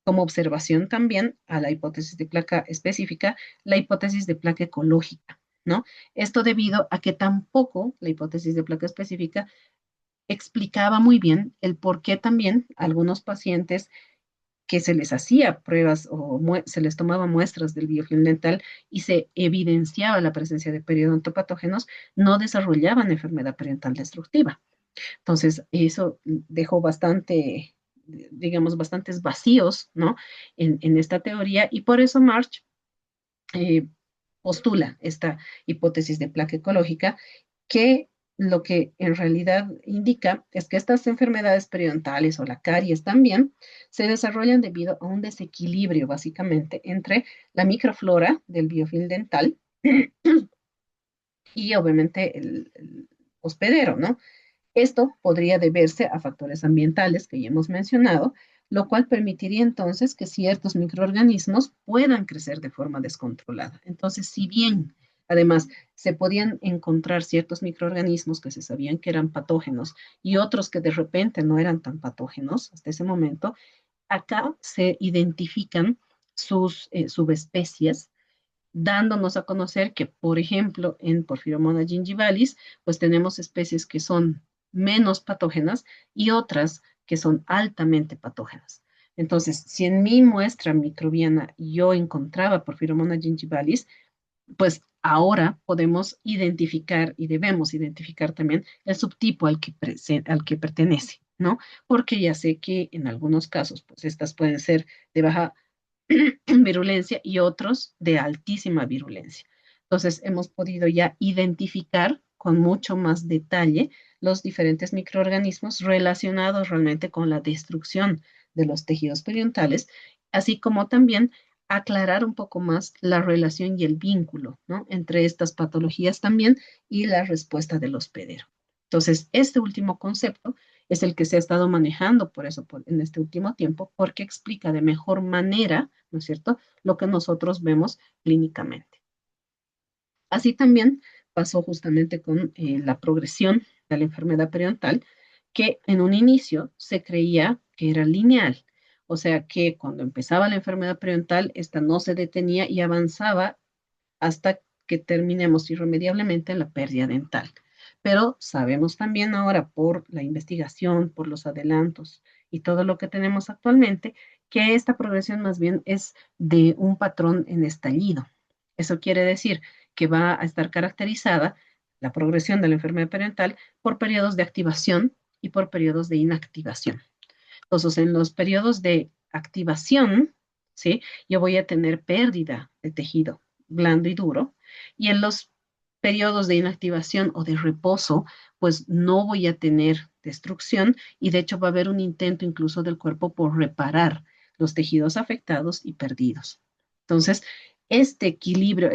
como observación también a la hipótesis de placa específica, la hipótesis de placa ecológica, ¿no? Esto debido a que tampoco la hipótesis de placa específica explicaba muy bien el por qué también algunos pacientes que se les hacía pruebas o se les tomaba muestras del biofilm dental y se evidenciaba la presencia de periodontopatógenos, no desarrollaban enfermedad periodontal destructiva. Entonces, eso dejó bastante, digamos, bastantes vacíos, ¿no? En esta teoría y por eso March eh, postula esta hipótesis de placa ecológica que lo que en realidad indica es que estas enfermedades periodontales o la caries también se desarrollan debido a un desequilibrio básicamente entre la microflora del biofilm dental y obviamente el hospedero, ¿no? Esto podría deberse a factores ambientales que ya hemos mencionado, lo cual permitiría entonces que ciertos microorganismos puedan crecer de forma descontrolada. Entonces, si bien además se podían encontrar ciertos microorganismos que se sabían que eran patógenos y otros que de repente no eran tan patógenos hasta ese momento, acá se identifican sus subespecies dándonos a conocer que, por ejemplo, en Porphyromonas gingivalis, pues tenemos especies que son menos patógenas y otras que son altamente patógenas. Entonces, si en mi muestra microbiana yo encontraba Porphyromonas gingivalis, pues ahora podemos identificar y debemos identificar también el subtipo al que pertenece, ¿no? Porque ya sé que en algunos casos, pues estas pueden ser de baja virulencia y otros de altísima virulencia. Entonces, hemos podido ya identificar con mucho más detalle los diferentes microorganismos relacionados realmente con la destrucción de los tejidos periodontales, así como también aclarar un poco más la relación y el vínculo, ¿no? Entre estas patologías también y la respuesta del hospedero. Entonces, este último concepto es el que se ha estado manejando por eso en este último tiempo, porque explica de mejor manera, ¿no es cierto?, lo que nosotros vemos clínicamente. Así también pasó justamente con la progresión de la enfermedad periodontal, que en un inicio se creía que era lineal, o sea que cuando empezaba la enfermedad periodontal, esta no se detenía y avanzaba hasta que terminemos irremediablemente en la pérdida dental. Pero sabemos también ahora por la investigación, por los adelantos y todo lo que tenemos actualmente, que esta progresión más bien es de un patrón en estallido. Eso quiere decir que va a estar caracterizada la progresión de la enfermedad periodontal por periodos de activación y por periodos de inactivación. Entonces, en los periodos de activación, ¿sí? Yo voy a tener pérdida de tejido blando y duro, y en los periodos de inactivación o de reposo, pues no voy a tener destrucción y de hecho va a haber un intento incluso del cuerpo por reparar los tejidos afectados y perdidos. Entonces, este equilibrio,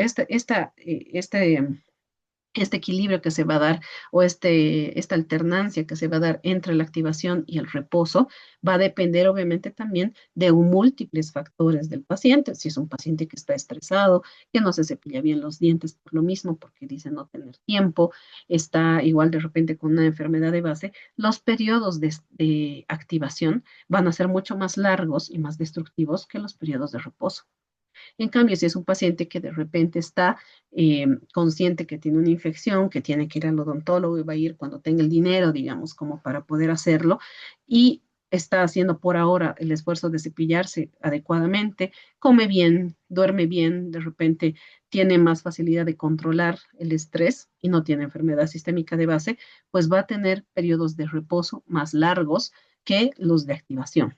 este equilibrio que se va a dar o esta alternancia que se va a dar entre la activación y el reposo va a depender obviamente también de múltiples factores del paciente. Si es un paciente que está estresado, que no se cepilla bien los dientes por lo mismo, porque dice no tener tiempo, está igual de repente con una enfermedad de base, los periodos de activación van a ser mucho más largos y más destructivos que los periodos de reposo. En cambio, si es un paciente que de repente está consciente que tiene una infección, que tiene que ir al odontólogo y va a ir cuando tenga el dinero, digamos, como para poder hacerlo, y está haciendo por ahora el esfuerzo de cepillarse adecuadamente, come bien, duerme bien, de repente tiene más facilidad de controlar el estrés y no tiene enfermedad sistémica de base, pues va a tener periodos de reposo más largos que los de activación.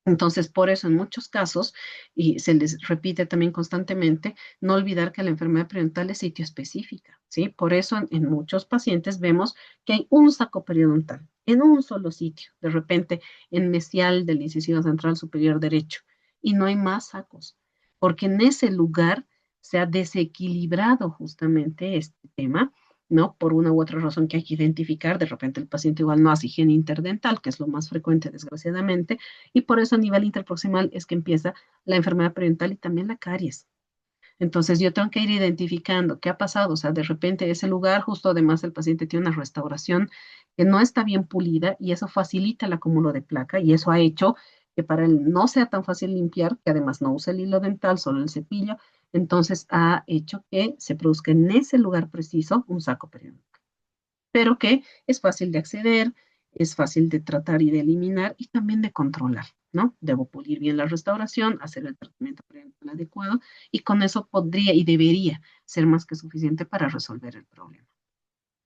Entonces, por eso en muchos casos, y se les repite también constantemente, no olvidar que la enfermedad periodontal es sitio específica, ¿sí? Por eso en muchos pacientes vemos que hay un saco periodontal en un solo sitio, de repente en mesial del incisivo central superior derecho, y no hay más sacos, porque en ese lugar se ha desequilibrado justamente este tema, ¿no? Por una u otra razón que hay que identificar, de repente el paciente igual no hace higiene interdental, que es lo más frecuente, desgraciadamente, y por eso a nivel interproximal es que empieza la enfermedad periodontal y también la caries. Entonces yo tengo que ir identificando qué ha pasado, o sea, de repente ese lugar, justo además el paciente tiene una restauración que no está bien pulida y eso facilita el acúmulo de placa y eso ha hecho que para él no sea tan fácil limpiar, que además no usa el hilo dental, solo el cepillo, entonces ha hecho que se produzca en ese lugar preciso un saco periodontal, pero que es fácil de acceder, es fácil de tratar y de eliminar y también de controlar, ¿no? Debo pulir bien la restauración, hacer el tratamiento periodontal adecuado y con eso podría y debería ser más que suficiente para resolver el problema,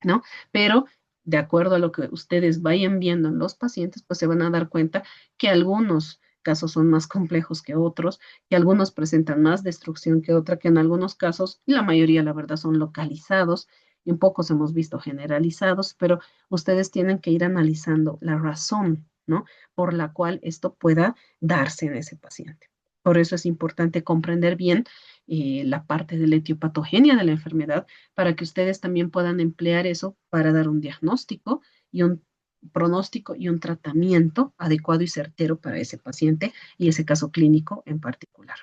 ¿no? Pero de acuerdo a lo que ustedes vayan viendo en los pacientes, pues se van a dar cuenta que algunos casos son más complejos que otros, que algunos presentan más destrucción que otra, que en algunos casos, y la mayoría, la verdad, son localizados, y en pocos hemos visto generalizados, pero ustedes tienen que ir analizando la razón, ¿no? Por la cual esto pueda darse en ese paciente. Por eso es importante comprender bien la parte de la etiopatogenia de la enfermedad para que ustedes también puedan emplear eso para dar un diagnóstico y un pronóstico y un tratamiento adecuado y certero para ese paciente y ese caso clínico en particular.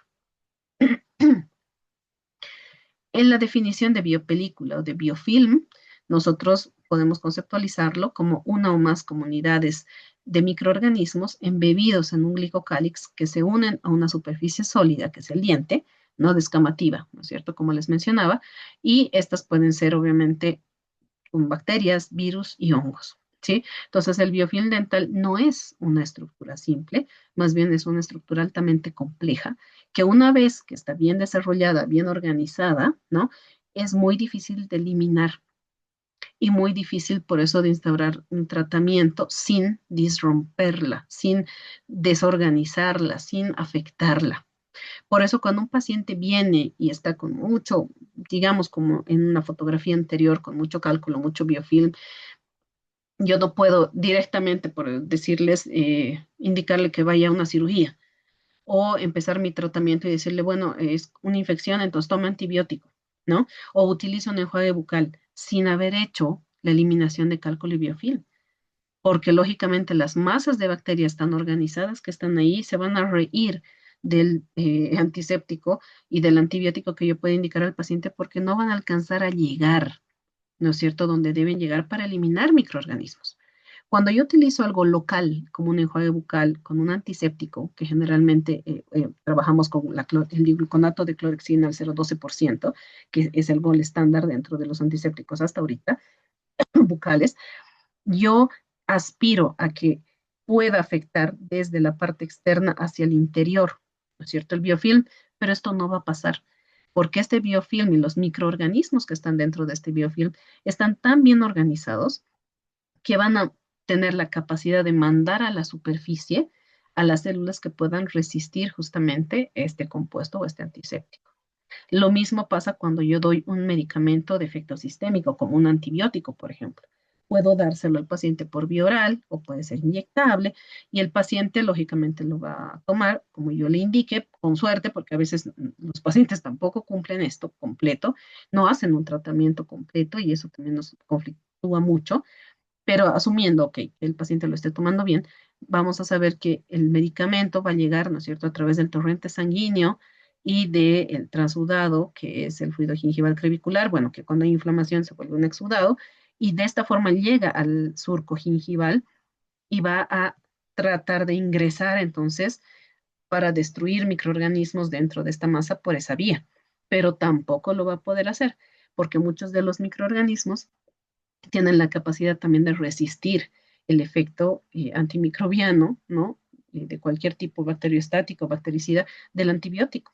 En la definición de biopelícula o de biofilm, nosotros podemos conceptualizarlo como una o más comunidades de microorganismos embebidos en un glicocálix que se unen a una superficie sólida, que es el diente, no descamativa, ¿no es cierto? Como les mencionaba, y estas pueden ser obviamente con bacterias, virus y hongos, ¿sí? Entonces, el biofilm dental no es una estructura simple, más bien es una estructura altamente compleja, que una vez que está bien desarrollada, bien organizada, ¿no? Es muy difícil de eliminar y muy difícil por eso de instaurar un tratamiento sin disromperla, sin desorganizarla, sin afectarla. Por eso cuando un paciente viene y está con mucho, digamos como en una fotografía anterior, con mucho cálculo, mucho biofilm, yo no puedo directamente, por decirles, indicarle que vaya a una cirugía o empezar mi tratamiento y decirle, bueno, es una infección, entonces toma antibiótico, ¿no? O utiliza un enjuague bucal sin haber hecho la eliminación de cálculo y biofilm, porque lógicamente las masas de bacterias tan organizadas que están ahí se van a reír del antiséptico y del antibiótico que yo pueda indicar al paciente porque no van a alcanzar a llegar, ¿no es cierto?, donde deben llegar para eliminar microorganismos. Cuando yo utilizo algo local, como un enjuague bucal, con un antiséptico, que generalmente trabajamos con el gluconato de clorexina al 0,12%, que es el gol estándar dentro de los antisépticos hasta ahorita, bucales, yo aspiro a que pueda afectar desde la parte externa hacia el interior, ¿no es cierto? El biofilm, pero esto no va a pasar, porque este biofilm y los microorganismos que están dentro de este biofilm están tan bien organizados que van a tener la capacidad de mandar a la superficie a las células que puedan resistir justamente este compuesto o este antiséptico. Lo mismo pasa cuando yo doy un medicamento de efecto sistémico, como un antibiótico, por ejemplo. Puedo dárselo al paciente por vía oral o puede ser inyectable y el paciente lógicamente lo va a tomar como yo le indique, con suerte, porque a veces los pacientes tampoco cumplen esto completo, no hacen un tratamiento completo y eso también nos conflictúa mucho, pero asumiendo que el paciente lo esté tomando bien, vamos a saber que el medicamento va a llegar, ¿no es cierto?, a través del torrente sanguíneo y del transudado, que es el fluido gingival crevicular, bueno, que cuando hay inflamación se vuelve un exudado, y de esta forma llega al surco gingival y va a tratar de ingresar entonces para destruir microorganismos dentro de esta masa por esa vía, pero tampoco lo va a poder hacer, porque muchos de los microorganismos tienen la capacidad también de resistir el efecto antimicrobiano, ¿no? De cualquier tipo bacteriostático, bactericida, del antibiótico,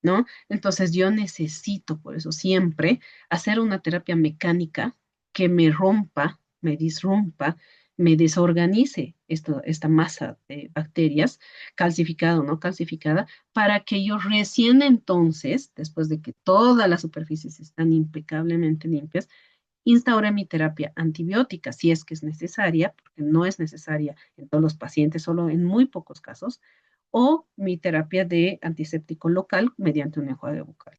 ¿no? Entonces yo necesito, por eso siempre, hacer una terapia mecánica que me rompa, me disrumpa me desorganice esta masa de bacterias, calcificada o no calcificada, para que yo recién entonces, después de que todas las superficies están impecablemente limpias, instaure mi terapia antibiótica, si es que es necesaria, porque no es necesaria en todos los pacientes, solo en muy pocos casos, o mi terapia de antiséptico local mediante un enjuague bucal.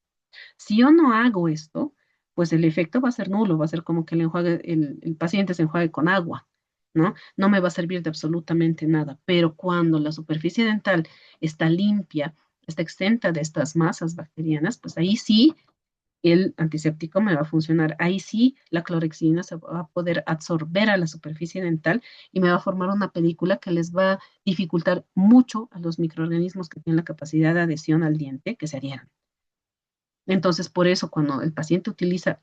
Si yo no hago esto, pues el efecto va a ser nulo, va a ser como que el paciente se enjuague con agua, ¿no? No me va a servir de absolutamente nada, pero cuando la superficie dental está limpia, está exenta de estas masas bacterianas, pues ahí sí el antiséptico me va a funcionar. Ahí sí la clorexidina se va a poder absorber a la superficie dental y me va a formar una película que les va a dificultar mucho a los microorganismos que tienen la capacidad de adhesión al diente que se adhieran. Entonces, por eso cuando el paciente utiliza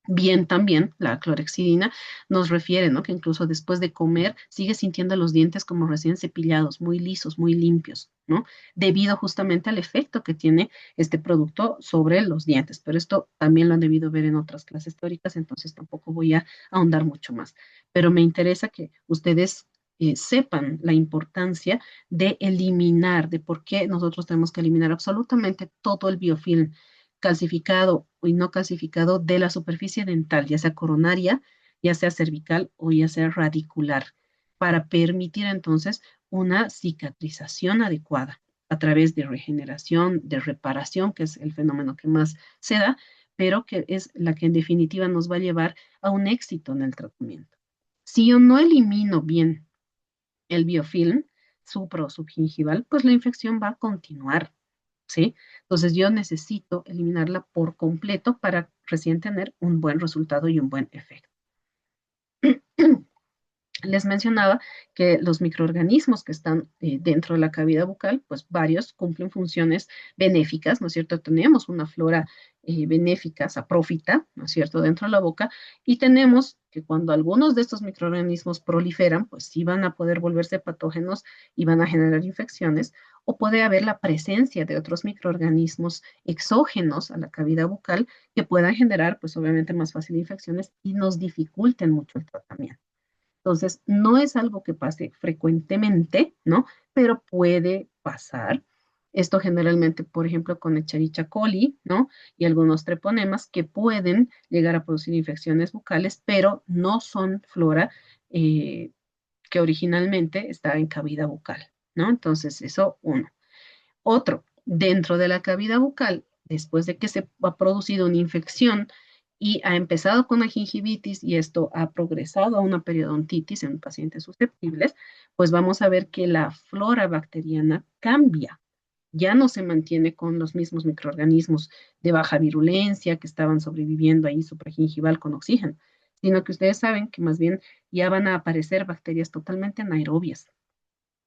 bien también la clorexidina, nos refiere, ¿no? Que incluso después de comer sigue sintiendo los dientes como recién cepillados, muy lisos, muy limpios, ¿no? Debido justamente al efecto que tiene este producto sobre los dientes. Pero esto también lo han debido ver en otras clases teóricas, entonces tampoco voy a ahondar mucho más. Pero me interesa que ustedes sepan la importancia de eliminar, de por qué nosotros tenemos que eliminar absolutamente todo el biofilm calcificado y no calcificado de la superficie dental, ya sea coronaria, ya sea cervical o ya sea radicular, para permitir entonces una cicatrización adecuada a través de regeneración, de reparación, que es el fenómeno que más se da, pero que es la que en definitiva nos va a llevar a un éxito en el tratamiento. Si yo no elimino bien el biofilm supra o subgingival, pues la infección va a continuar. ¿Sí? Entonces yo necesito eliminarla por completo para recién tener un buen resultado y un buen efecto. Les mencionaba que los microorganismos que están dentro de la cavidad bucal, pues varios cumplen funciones benéficas, ¿no es cierto? Tenemos una flora benéfica, saprófita, ¿no es cierto?, dentro de la boca, y tenemos que cuando algunos de estos microorganismos proliferan, pues sí van a poder volverse patógenos y van a generar infecciones, o puede haber la presencia de otros microorganismos exógenos a la cavidad bucal que puedan generar, pues obviamente más fácil infecciones y nos dificulten mucho el tratamiento. Entonces, no es algo que pase frecuentemente, ¿no? Pero puede pasar. Esto generalmente, por ejemplo, con Echerichia coli, ¿no? Y algunos treponemas que pueden llegar a producir infecciones bucales, pero no son flora eh, que originalmente está en cavidad bucal, ¿no? Entonces, eso uno. Otro, dentro de la cavidad bucal, después de que se ha producido una infección y ha empezado con la gingivitis y esto ha progresado a una periodontitis en pacientes susceptibles, pues vamos a ver que la flora bacteriana cambia. Ya no se mantiene con los mismos microorganismos de baja virulencia que estaban sobreviviendo ahí supragingival con oxígeno, sino que ustedes saben que más bien ya van a aparecer bacterias totalmente anaerobias,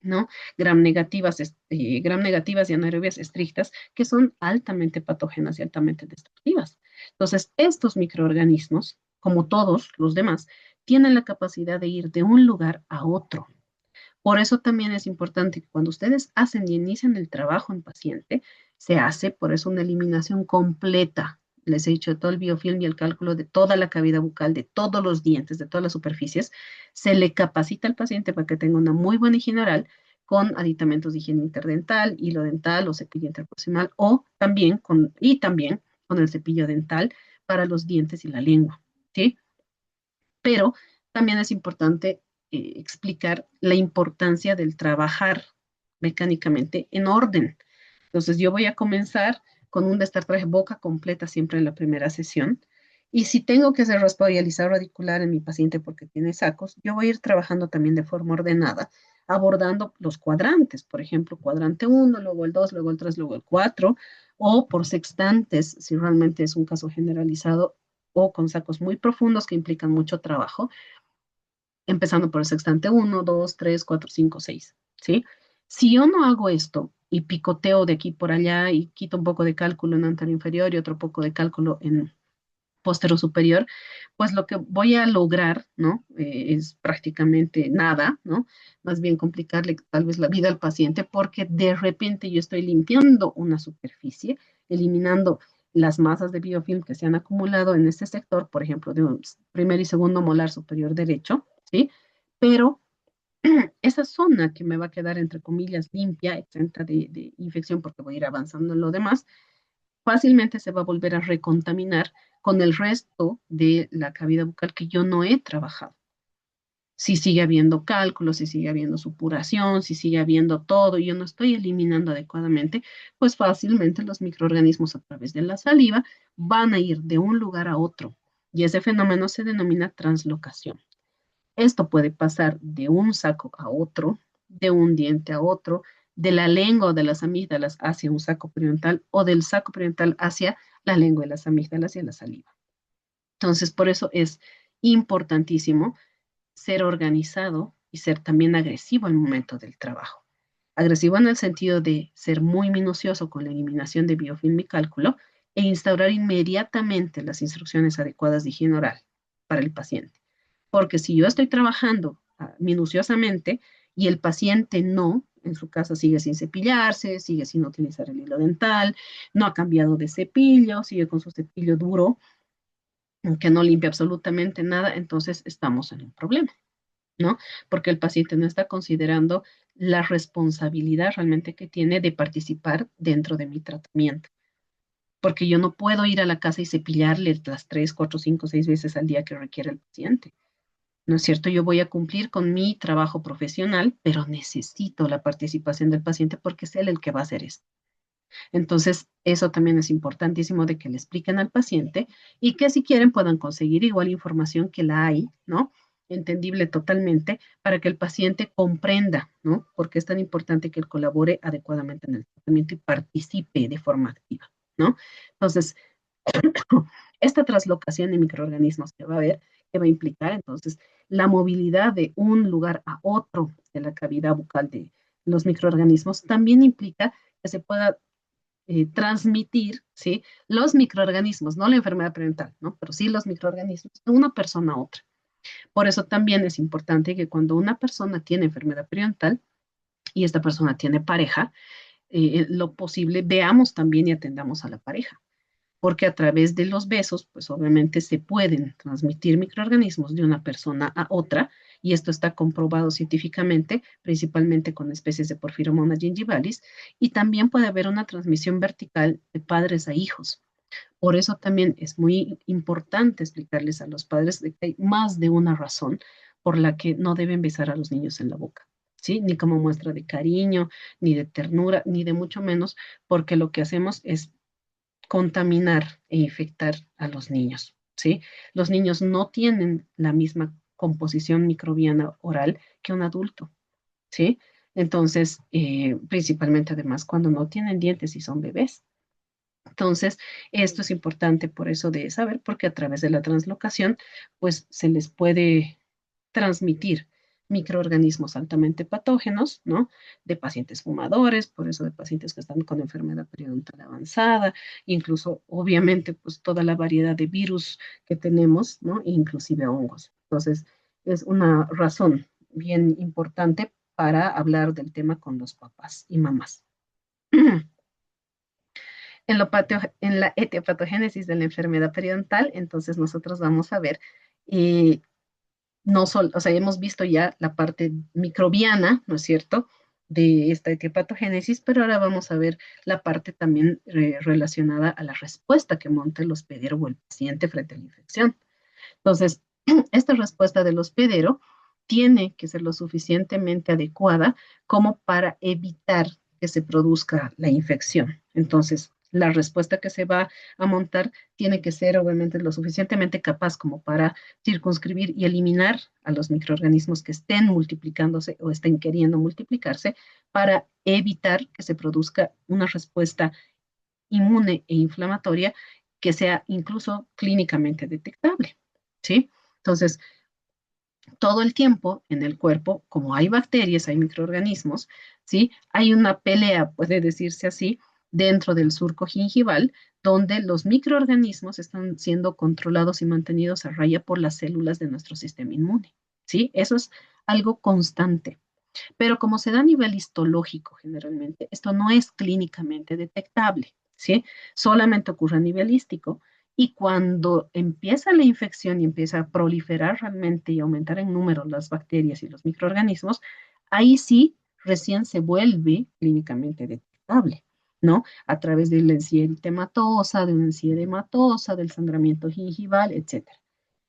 ¿no? Gram negativas y anaerobias estrictas, que son altamente patógenas y altamente destructivas. Entonces, estos microorganismos, como todos los demás, tienen la capacidad de ir de un lugar a otro. Por eso también es importante que cuando ustedes hacen y inician el trabajo en paciente, se hace por eso una eliminación completa. Les he dicho de todo el biofilm y el cálculo de toda la cavidad bucal, de todos los dientes, de todas las superficies. Se le capacita al paciente para que tenga una muy buena higiene oral con aditamentos de higiene interdental, hilo dental o cepillo interproximal o también con el cepillo dental para los dientes y la lengua, ¿sí? Pero también es importante explicar la importancia del trabajar mecánicamente en orden. Entonces, yo voy a comenzar con un destartraje boca completa siempre en la primera sesión. Y si tengo que hacer raspado y alisado radicular en mi paciente porque tiene sacos, yo voy a ir trabajando también de forma ordenada, abordando los cuadrantes, por ejemplo, cuadrante uno, luego el 2, luego el 3, luego el 4, o por sextantes, si realmente es un caso generalizado, o con sacos muy profundos que implican mucho trabajo, empezando por el sextante uno, 2, 3, 4, 5, 6, ¿sí? Si yo no hago esto y picoteo de aquí por allá y quito un poco de cálculo en anterior inferior y otro poco de cálculo en postero superior, pues lo que voy a lograr, ¿no? Es prácticamente nada, ¿no? Más bien complicarle tal vez la vida al paciente porque de repente yo estoy limpiando una superficie, eliminando las masas de biofilm que se han acumulado en este sector, por ejemplo, de un primer y segundo molar superior derecho, ¿sí? pero esa zona que me va a quedar, entre comillas, limpia, exenta de infección, porque voy a ir avanzando en lo demás, fácilmente se va a volver a recontaminar con el resto de la cavidad bucal que yo no he trabajado. Si sigue habiendo cálculos, si sigue habiendo supuración, si sigue habiendo todo y yo no estoy eliminando adecuadamente, pues fácilmente los microorganismos a través de la saliva van a ir de un lugar a otro. Y ese fenómeno se denomina translocación. Esto puede pasar de un saco a otro, de un diente a otro, de la lengua o de las amígdalas hacia un saco periodontal o del saco periodontal hacia la lengua y las amígdalas y la saliva. Entonces, por eso es importantísimo ser organizado y ser también agresivo al momento del trabajo. Agresivo en el sentido de ser muy minucioso con la eliminación de biofilm y cálculo e instaurar inmediatamente las instrucciones adecuadas de higiene oral para el paciente. Porque si yo estoy trabajando minuciosamente y el paciente no, en su casa sigue sin cepillarse, sigue sin utilizar el hilo dental, no ha cambiado de cepillo, sigue con su cepillo duro, que no limpia absolutamente nada, entonces estamos en un problema, ¿no? Porque el paciente no está considerando la responsabilidad realmente que tiene de participar dentro de mi tratamiento. Porque yo no puedo ir a la casa y cepillarle las 3, 4, 5, 6 veces al día que requiere el paciente. ¿No es cierto? Yo voy a cumplir con mi trabajo profesional, pero necesito la participación del paciente porque es él el que va a hacer esto. Entonces, eso también es importantísimo de que le expliquen al paciente y que si quieren puedan conseguir igual información que la hay, ¿no? Entendible totalmente para que el paciente comprenda, ¿no? Porque es tan importante que él colabore adecuadamente en el tratamiento y participe de forma activa, ¿no? Entonces, esta translocación de microorganismos que va a haber, que va a implicar entonces la movilidad de un lugar a otro de la cavidad bucal de los microorganismos, también implica que se pueda transmitir, ¿sí? Los microorganismos, no la enfermedad periodontal, ¿no? Pero sí los microorganismos de una persona a otra. Por eso también es importante que cuando una persona tiene enfermedad periodontal y esta persona tiene pareja, lo posible veamos también y atendamos a la pareja porque a través de los besos, pues obviamente se pueden transmitir microorganismos de una persona a otra, y esto está comprobado científicamente, principalmente con especies de Porphyromonas gingivalis, y también puede haber una transmisión vertical de padres a hijos. Por eso también es muy importante explicarles a los padres de que hay más de una razón por la que no deben besar a los niños en la boca. ¿Sí? Ni como muestra de cariño, ni de ternura, ni de mucho menos, porque lo que hacemos es contaminar e infectar a los niños, ¿sí? Los niños no tienen la misma composición microbiana oral que un adulto, ¿sí? Entonces, principalmente además cuando no tienen dientes y son bebés. Entonces, esto es importante por eso de saber, porque a través de la translocación, pues se les puede transmitir microorganismos altamente patógenos, ¿no? De pacientes fumadores, por eso de pacientes que están con enfermedad periodontal avanzada, incluso, obviamente, pues toda la variedad de virus que tenemos, ¿no? Inclusive hongos. Entonces, es una razón bien importante para hablar del tema con los papás y mamás. En la etiopatogénesis de la enfermedad periodontal, entonces nosotros vamos a ver eh, no solo, o sea, hemos visto ya la parte microbiana, ¿no es cierto?, de esta etiopatogénesis, pero ahora vamos a ver la parte también relacionada a la respuesta que monta el hospedero o el paciente frente a la infección. Entonces, esta respuesta del hospedero tiene que ser lo suficientemente adecuada como para evitar que se produzca la infección. Entonces, la respuesta que se va a montar tiene que ser obviamente lo suficientemente capaz como para circunscribir y eliminar a los microorganismos que estén multiplicándose o estén queriendo multiplicarse para evitar que se produzca una respuesta inmune e inflamatoria que sea incluso clínicamente detectable, ¿sí? Entonces, todo el tiempo en el cuerpo, como hay bacterias, hay microorganismos, ¿sí? Hay una pelea, puede decirse así, dentro del surco gingival, donde los microorganismos están siendo controlados y mantenidos a raya por las células de nuestro sistema inmune, ¿sí? Eso es algo constante. Pero como se da a nivel histológico generalmente, esto no es clínicamente detectable, ¿sí? Solamente ocurre a nivel hístico Y cuando empieza la infección y empieza a proliferar realmente y aumentar en número las bacterias y los microorganismos, ahí sí recién se vuelve clínicamente detectable, ¿no? A través de la encía eritematosa, de una encía edematosa, del sangramiento gingival, etcétera.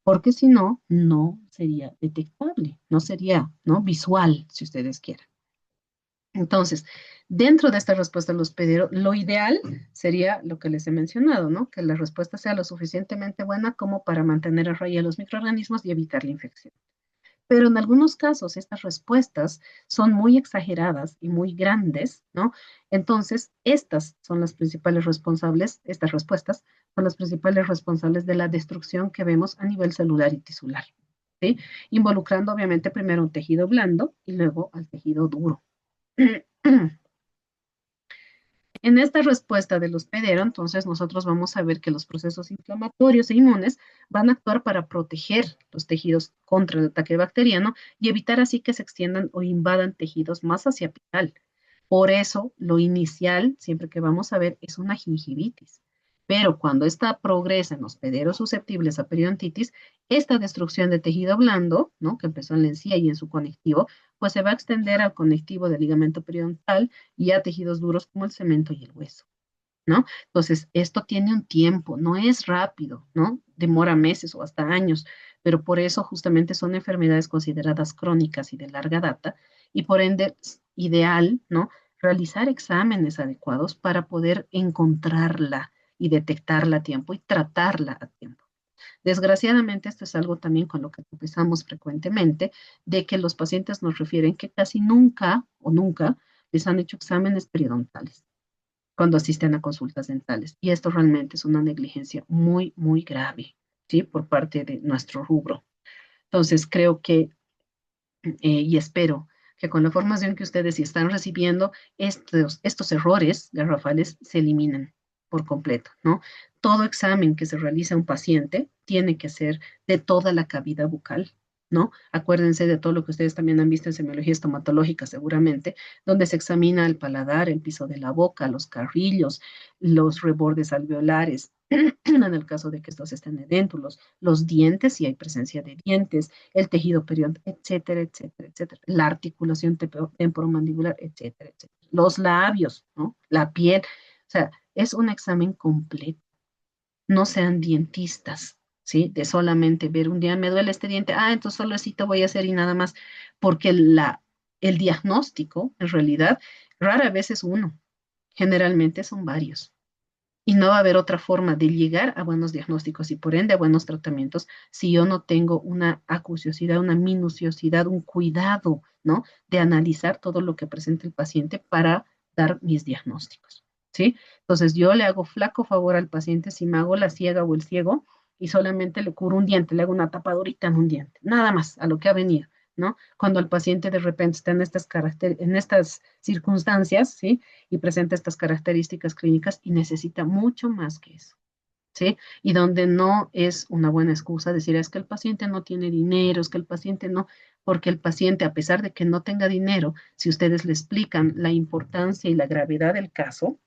Porque si no, no sería detectable, no sería, ¿no? Visual, si ustedes quieren. Entonces, dentro de esta respuesta al hospedero, lo ideal sería lo que les he mencionado, ¿no? Que la respuesta sea lo suficientemente buena como para mantener a raya los microorganismos y evitar la infección. Pero en algunos casos estas respuestas son muy exageradas y muy grandes, ¿no? Entonces, estas son las principales responsables, estas respuestas son las principales responsables de la destrucción que vemos a nivel celular y tisular, ¿sí? Involucrando obviamente primero un tejido blando y luego al tejido duro. En esta respuesta del hospedero, entonces nosotros vamos a ver que los procesos inflamatorios e inmunes van a actuar para proteger los tejidos contra el ataque bacteriano y evitar así que se extiendan o invadan tejidos más hacia apical. Por eso, lo inicial, siempre que vamos a ver, es una gingivitis. Pero cuando esta progresa en hospederos susceptibles a periodontitis, esta destrucción de tejido blando, ¿no? Que empezó en la encía y en su conectivo, pues se va a extender al conectivo del ligamento periodontal y a tejidos duros como el cemento y el hueso, ¿no? Entonces, esto tiene un tiempo, no es rápido, ¿no? Demora meses o hasta años, pero por eso justamente son enfermedades consideradas crónicas y de larga data y por ende es ideal, ¿no? Realizar exámenes adecuados para poder encontrarla y detectarla a tiempo y tratarla a tiempo. Desgraciadamente, esto es algo también con lo que tropezamos frecuentemente, de que los pacientes nos refieren que casi nunca o nunca les han hecho exámenes periodontales cuando asisten a consultas dentales. Y esto realmente es una negligencia muy, muy grave, ¿sí? Por parte de nuestro rubro. Entonces, creo que y espero que con la formación que ustedes están recibiendo, estos errores garrafales se eliminen por completo, ¿no? Todo examen que se realiza a un paciente tiene que ser de toda la cavidad bucal, ¿no? Acuérdense de todo lo que ustedes también han visto en semiología estomatológica seguramente, donde se examina el paladar, el piso de la boca, los carrillos, los rebordes alveolares, en el caso de que estos estén edéntulos, los dientes, si hay presencia de dientes, el tejido periodontal, etcétera, etcétera, etcétera, la articulación temporomandibular, etcétera, etcétera, los labios, ¿no? La piel, o sea, es un examen completo. No sean dientistas, ¿sí? De solamente ver un día me duele este diente, entonces solo así te voy a hacer y nada más, porque el diagnóstico, en realidad, rara vez es uno, generalmente son varios. Y no va a haber otra forma de llegar a buenos diagnósticos y por ende a buenos tratamientos si yo no tengo una acuciosidad, una minuciosidad, un cuidado, ¿no? De analizar todo lo que presenta el paciente para dar mis diagnósticos, ¿sí? Entonces yo le hago flaco favor al paciente si me hago la ciega o el ciego y solamente le curo un diente, le hago una tapadurita en un diente, nada más a lo que ha venido, ¿no? Cuando el paciente de repente está en estas circunstancias, ¿sí? Y presenta estas características clínicas y necesita mucho más que eso, ¿sí? Y donde no es una buena excusa decir es que el paciente no tiene dinero, es que el paciente no, porque el paciente, a pesar de que no tenga dinero, si ustedes le explican la importancia y la gravedad del caso,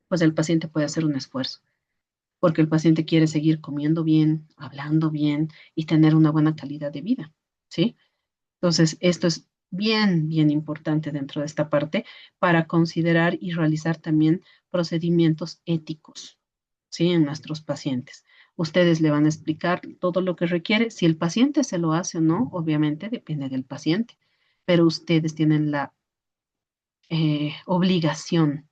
pues el paciente puede hacer un esfuerzo, porque el paciente quiere seguir comiendo bien, hablando bien y tener una buena calidad de vida, ¿sí? Entonces, esto es bien, bien importante dentro de esta parte para considerar y realizar también procedimientos éticos, ¿sí? En nuestros pacientes. Ustedes le van a explicar todo lo que requiere. Si el paciente se lo hace o no, obviamente depende del paciente, pero ustedes tienen la obligación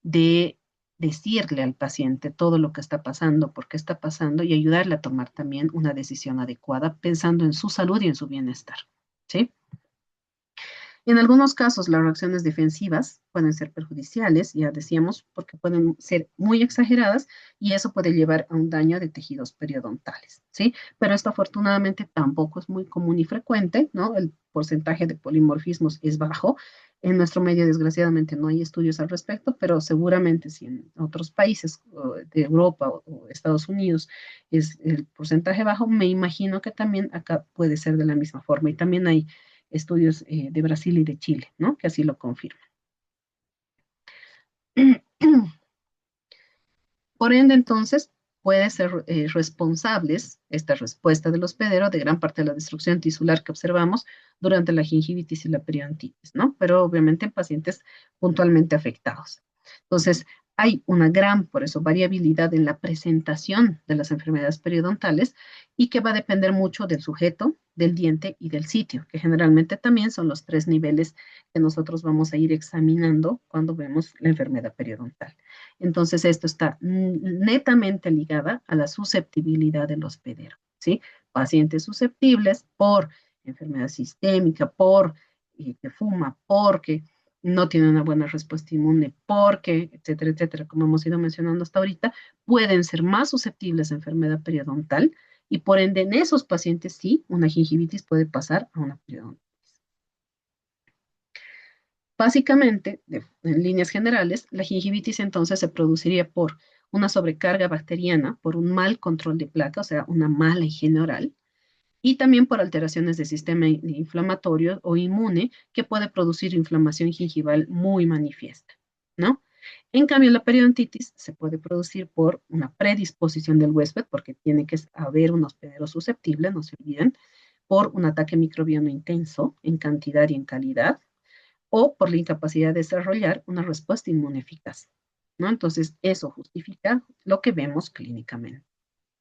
de decirle al paciente todo lo que está pasando, por qué está pasando y ayudarle a tomar también una decisión adecuada pensando en su salud y en su bienestar, ¿sí? En algunos casos, las reacciones defensivas pueden ser perjudiciales, ya decíamos, porque pueden ser muy exageradas y eso puede llevar a un daño de tejidos periodontales, ¿sí? Pero esto afortunadamente tampoco es muy común y frecuente, ¿no? El porcentaje de polimorfismos es bajo. En nuestro medio, desgraciadamente, no hay estudios al respecto, pero seguramente si en otros países de Europa o Estados Unidos es el porcentaje bajo, me imagino que también acá puede ser de la misma forma. Y también hay estudios de Brasil y de Chile, ¿no? Que así lo confirman. Por ende, entonces, puede ser responsables, esta respuesta del hospedero, de gran parte de la destrucción tisular que observamos durante la gingivitis y la periodontitis, ¿no? Pero obviamente en pacientes puntualmente afectados. Entonces, hay una gran, por eso, variabilidad en la presentación de las enfermedades periodontales y que va a depender mucho del sujeto, del diente y del sitio, que generalmente también son los tres niveles que nosotros vamos a ir examinando cuando vemos la enfermedad periodontal. Entonces, esto está netamente ligada a la susceptibilidad del hospedero, ¿sí? Pacientes susceptibles por enfermedad sistémica, por que fuma, porque no tiene una buena respuesta inmune, porque, etcétera, etcétera, como hemos ido mencionando hasta ahorita, pueden ser más susceptibles a enfermedad periodontal y por ende en esos pacientes sí, una gingivitis puede pasar a una periodontitis. Básicamente, en líneas generales, la gingivitis entonces se produciría por una sobrecarga bacteriana, por un mal control de placa, o sea, una mala higiene oral, y también por alteraciones del sistema inflamatorio o inmune que puede producir inflamación gingival muy manifiesta, ¿no? En cambio, la periodontitis se puede producir por una predisposición del huésped, porque tiene que haber un hospedero susceptible, no se olviden, por un ataque microbiano intenso en cantidad y en calidad, o por la incapacidad de desarrollar una respuesta inmune eficaz, ¿no? Entonces, eso justifica lo que vemos clínicamente.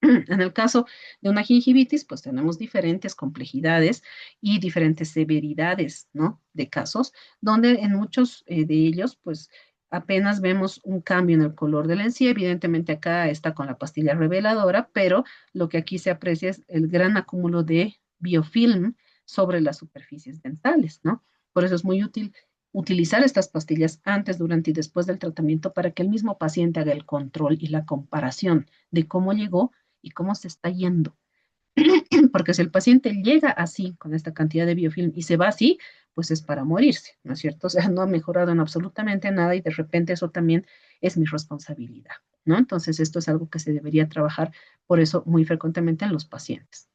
En el caso de una gingivitis, pues tenemos diferentes complejidades y diferentes severidades, ¿no? De casos, donde en muchos de ellos, pues apenas vemos un cambio en el color de la encía. Evidentemente acá está con la pastilla reveladora, pero lo que aquí se aprecia es el gran acúmulo de biofilm sobre las superficies dentales, ¿no? Por eso es muy útil utilizar estas pastillas antes, durante y después del tratamiento para que el mismo paciente haga el control y la comparación de cómo llegó y cómo se está yendo. Porque si el paciente llega así, con esta cantidad de biofilm, y se va así, pues es para morirse, ¿no es cierto? O sea, no ha mejorado en absolutamente nada y de repente eso también es mi responsabilidad, ¿no? Entonces, esto es algo que se debería trabajar, por eso, muy frecuentemente en los pacientes.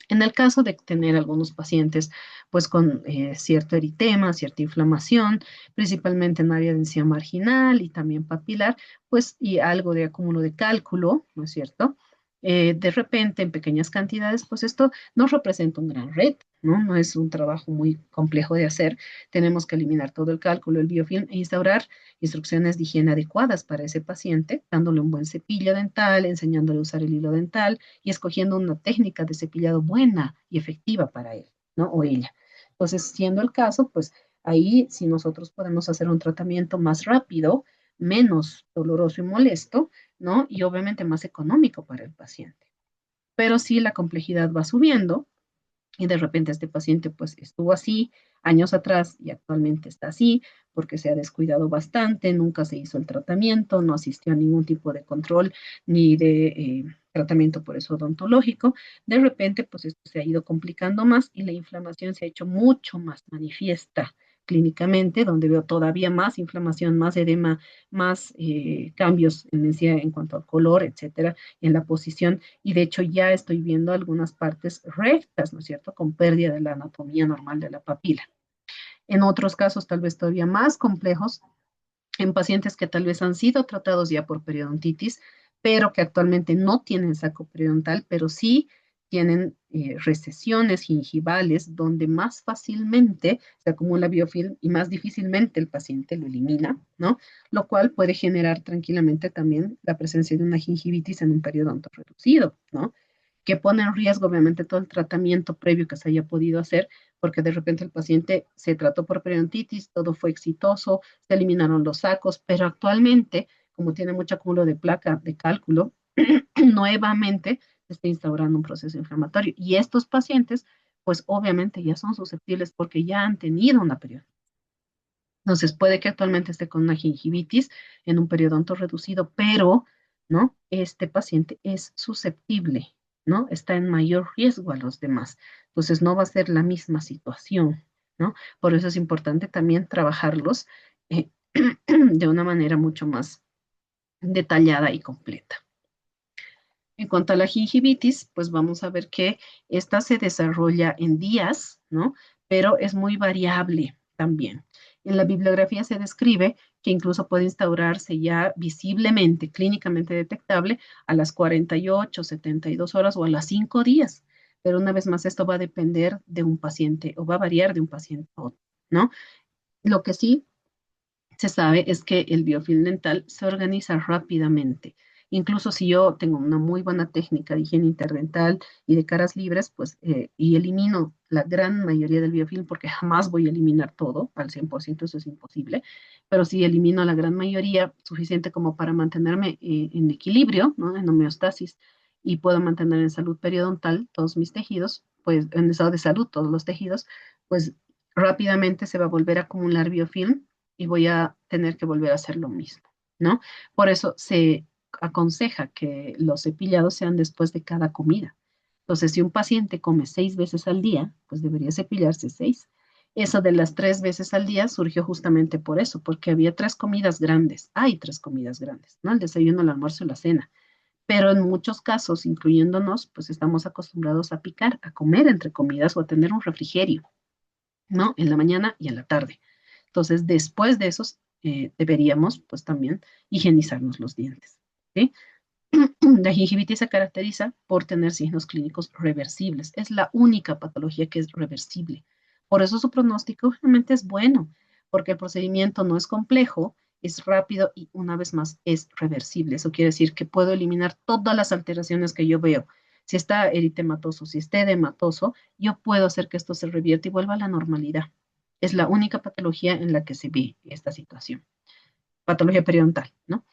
En el caso de tener algunos pacientes pues con cierto eritema, cierta inflamación, principalmente en área de encía marginal y también papilar, pues y algo de acúmulo de cálculo, ¿no es cierto? De repente en pequeñas cantidades, pues esto no representa un gran reto, ¿no? No es un trabajo muy complejo de hacer. Tenemos que eliminar todo el cálculo, el biofilm e instaurar instrucciones de higiene adecuadas para ese paciente, dándole un buen cepillo dental, enseñándole a usar el hilo dental y escogiendo una técnica de cepillado buena y efectiva para él, ¿no? O ella. Entonces, siendo el caso, pues ahí si nosotros podemos hacer un tratamiento más rápido, menos doloroso y molesto, ¿no? Y obviamente más económico para el paciente. Pero si la complejidad va subiendo, y de repente este paciente pues estuvo así años atrás y actualmente está así porque se ha descuidado bastante, nunca se hizo el tratamiento, no asistió a ningún tipo de control ni de tratamiento por eso odontológico. De repente pues esto se ha ido complicando más y la inflamación se ha hecho mucho más manifiesta clínicamente, donde veo todavía más inflamación, más edema, más cambios en cuanto al color, etcétera, en la posición y de hecho ya estoy viendo algunas partes rectas, ¿no es cierto?, con pérdida de la anatomía normal de la papila. En otros casos, tal vez todavía más complejos, en pacientes que tal vez han sido tratados ya por periodontitis, pero que actualmente no tienen saco periodontal, pero sí tienen recesiones gingivales donde más fácilmente se acumula biofilm y más difícilmente el paciente lo elimina, ¿no? Lo cual puede generar tranquilamente también la presencia de una gingivitis en un periodonto reducido, ¿no? Que pone en riesgo obviamente todo el tratamiento previo que se haya podido hacer, porque de repente el paciente se trató por periodontitis, todo fue exitoso, se eliminaron los sacos, pero actualmente, como tiene mucho acúmulo de placa, de cálculo, nuevamente se está instaurando un proceso inflamatorio. Y estos pacientes, pues obviamente ya son susceptibles porque ya han tenido una periodontitis. Entonces puede que actualmente esté con una gingivitis en un periodonto reducido, pero, ¿no? Este paciente es susceptible, ¿no? Está en mayor riesgo a los demás. Entonces no va a ser la misma situación, ¿no? Por eso es importante también trabajarlos eh, de una manera mucho más detallada y completa. En cuanto a la gingivitis, pues vamos a ver que esta se desarrolla en días, ¿no? Pero es muy variable también. En la bibliografía se describe que incluso puede instaurarse ya visiblemente, clínicamente detectable a las 48, 72 horas o a las 5 días. Pero una vez más, esto va a depender de un paciente o va a variar de un paciente a otro, ¿no? Lo que sí se sabe es que el biofilm dental se organiza rápidamente. Incluso si yo tengo una muy buena técnica de higiene interdental y de caras libres, pues, y elimino la gran mayoría del biofilm, porque jamás voy a eliminar todo al 100%, eso es imposible, pero si elimino la gran mayoría, suficiente como para mantenerme en equilibrio, ¿no? En homeostasis, y puedo mantener en salud periodontal todos mis tejidos, pues en estado de salud todos los tejidos, pues rápidamente se va a volver a acumular biofilm y voy a tener que volver a hacer lo mismo, ¿no? Por eso se aconseja que los cepillados sean después de cada comida. Entonces, si un paciente come 6 veces al día, pues debería cepillarse 6. Eso de las 3 veces al día surgió justamente por eso, porque había 3 comidas grandes, hay 3 comidas grandes, ¿no? El desayuno, el almuerzo y la cena. Pero en muchos casos, incluyéndonos, pues estamos acostumbrados a picar, a comer entre comidas o a tener un refrigerio, ¿no? En la mañana y en la tarde. Entonces, después de esos, deberíamos, pues también, higienizarnos los dientes, ¿sí? La gingivitis se caracteriza por tener signos clínicos reversibles. Es la única patología que es reversible. Por eso su pronóstico realmente es bueno, porque el procedimiento no es complejo, es rápido y una vez más es reversible. Eso quiere decir que puedo eliminar todas las alteraciones que yo veo. Si está eritematoso, si está edematoso, yo puedo hacer que esto se revierta y vuelva a la normalidad. Es la única patología en la que se ve esta situación. Patología periodontal, ¿no?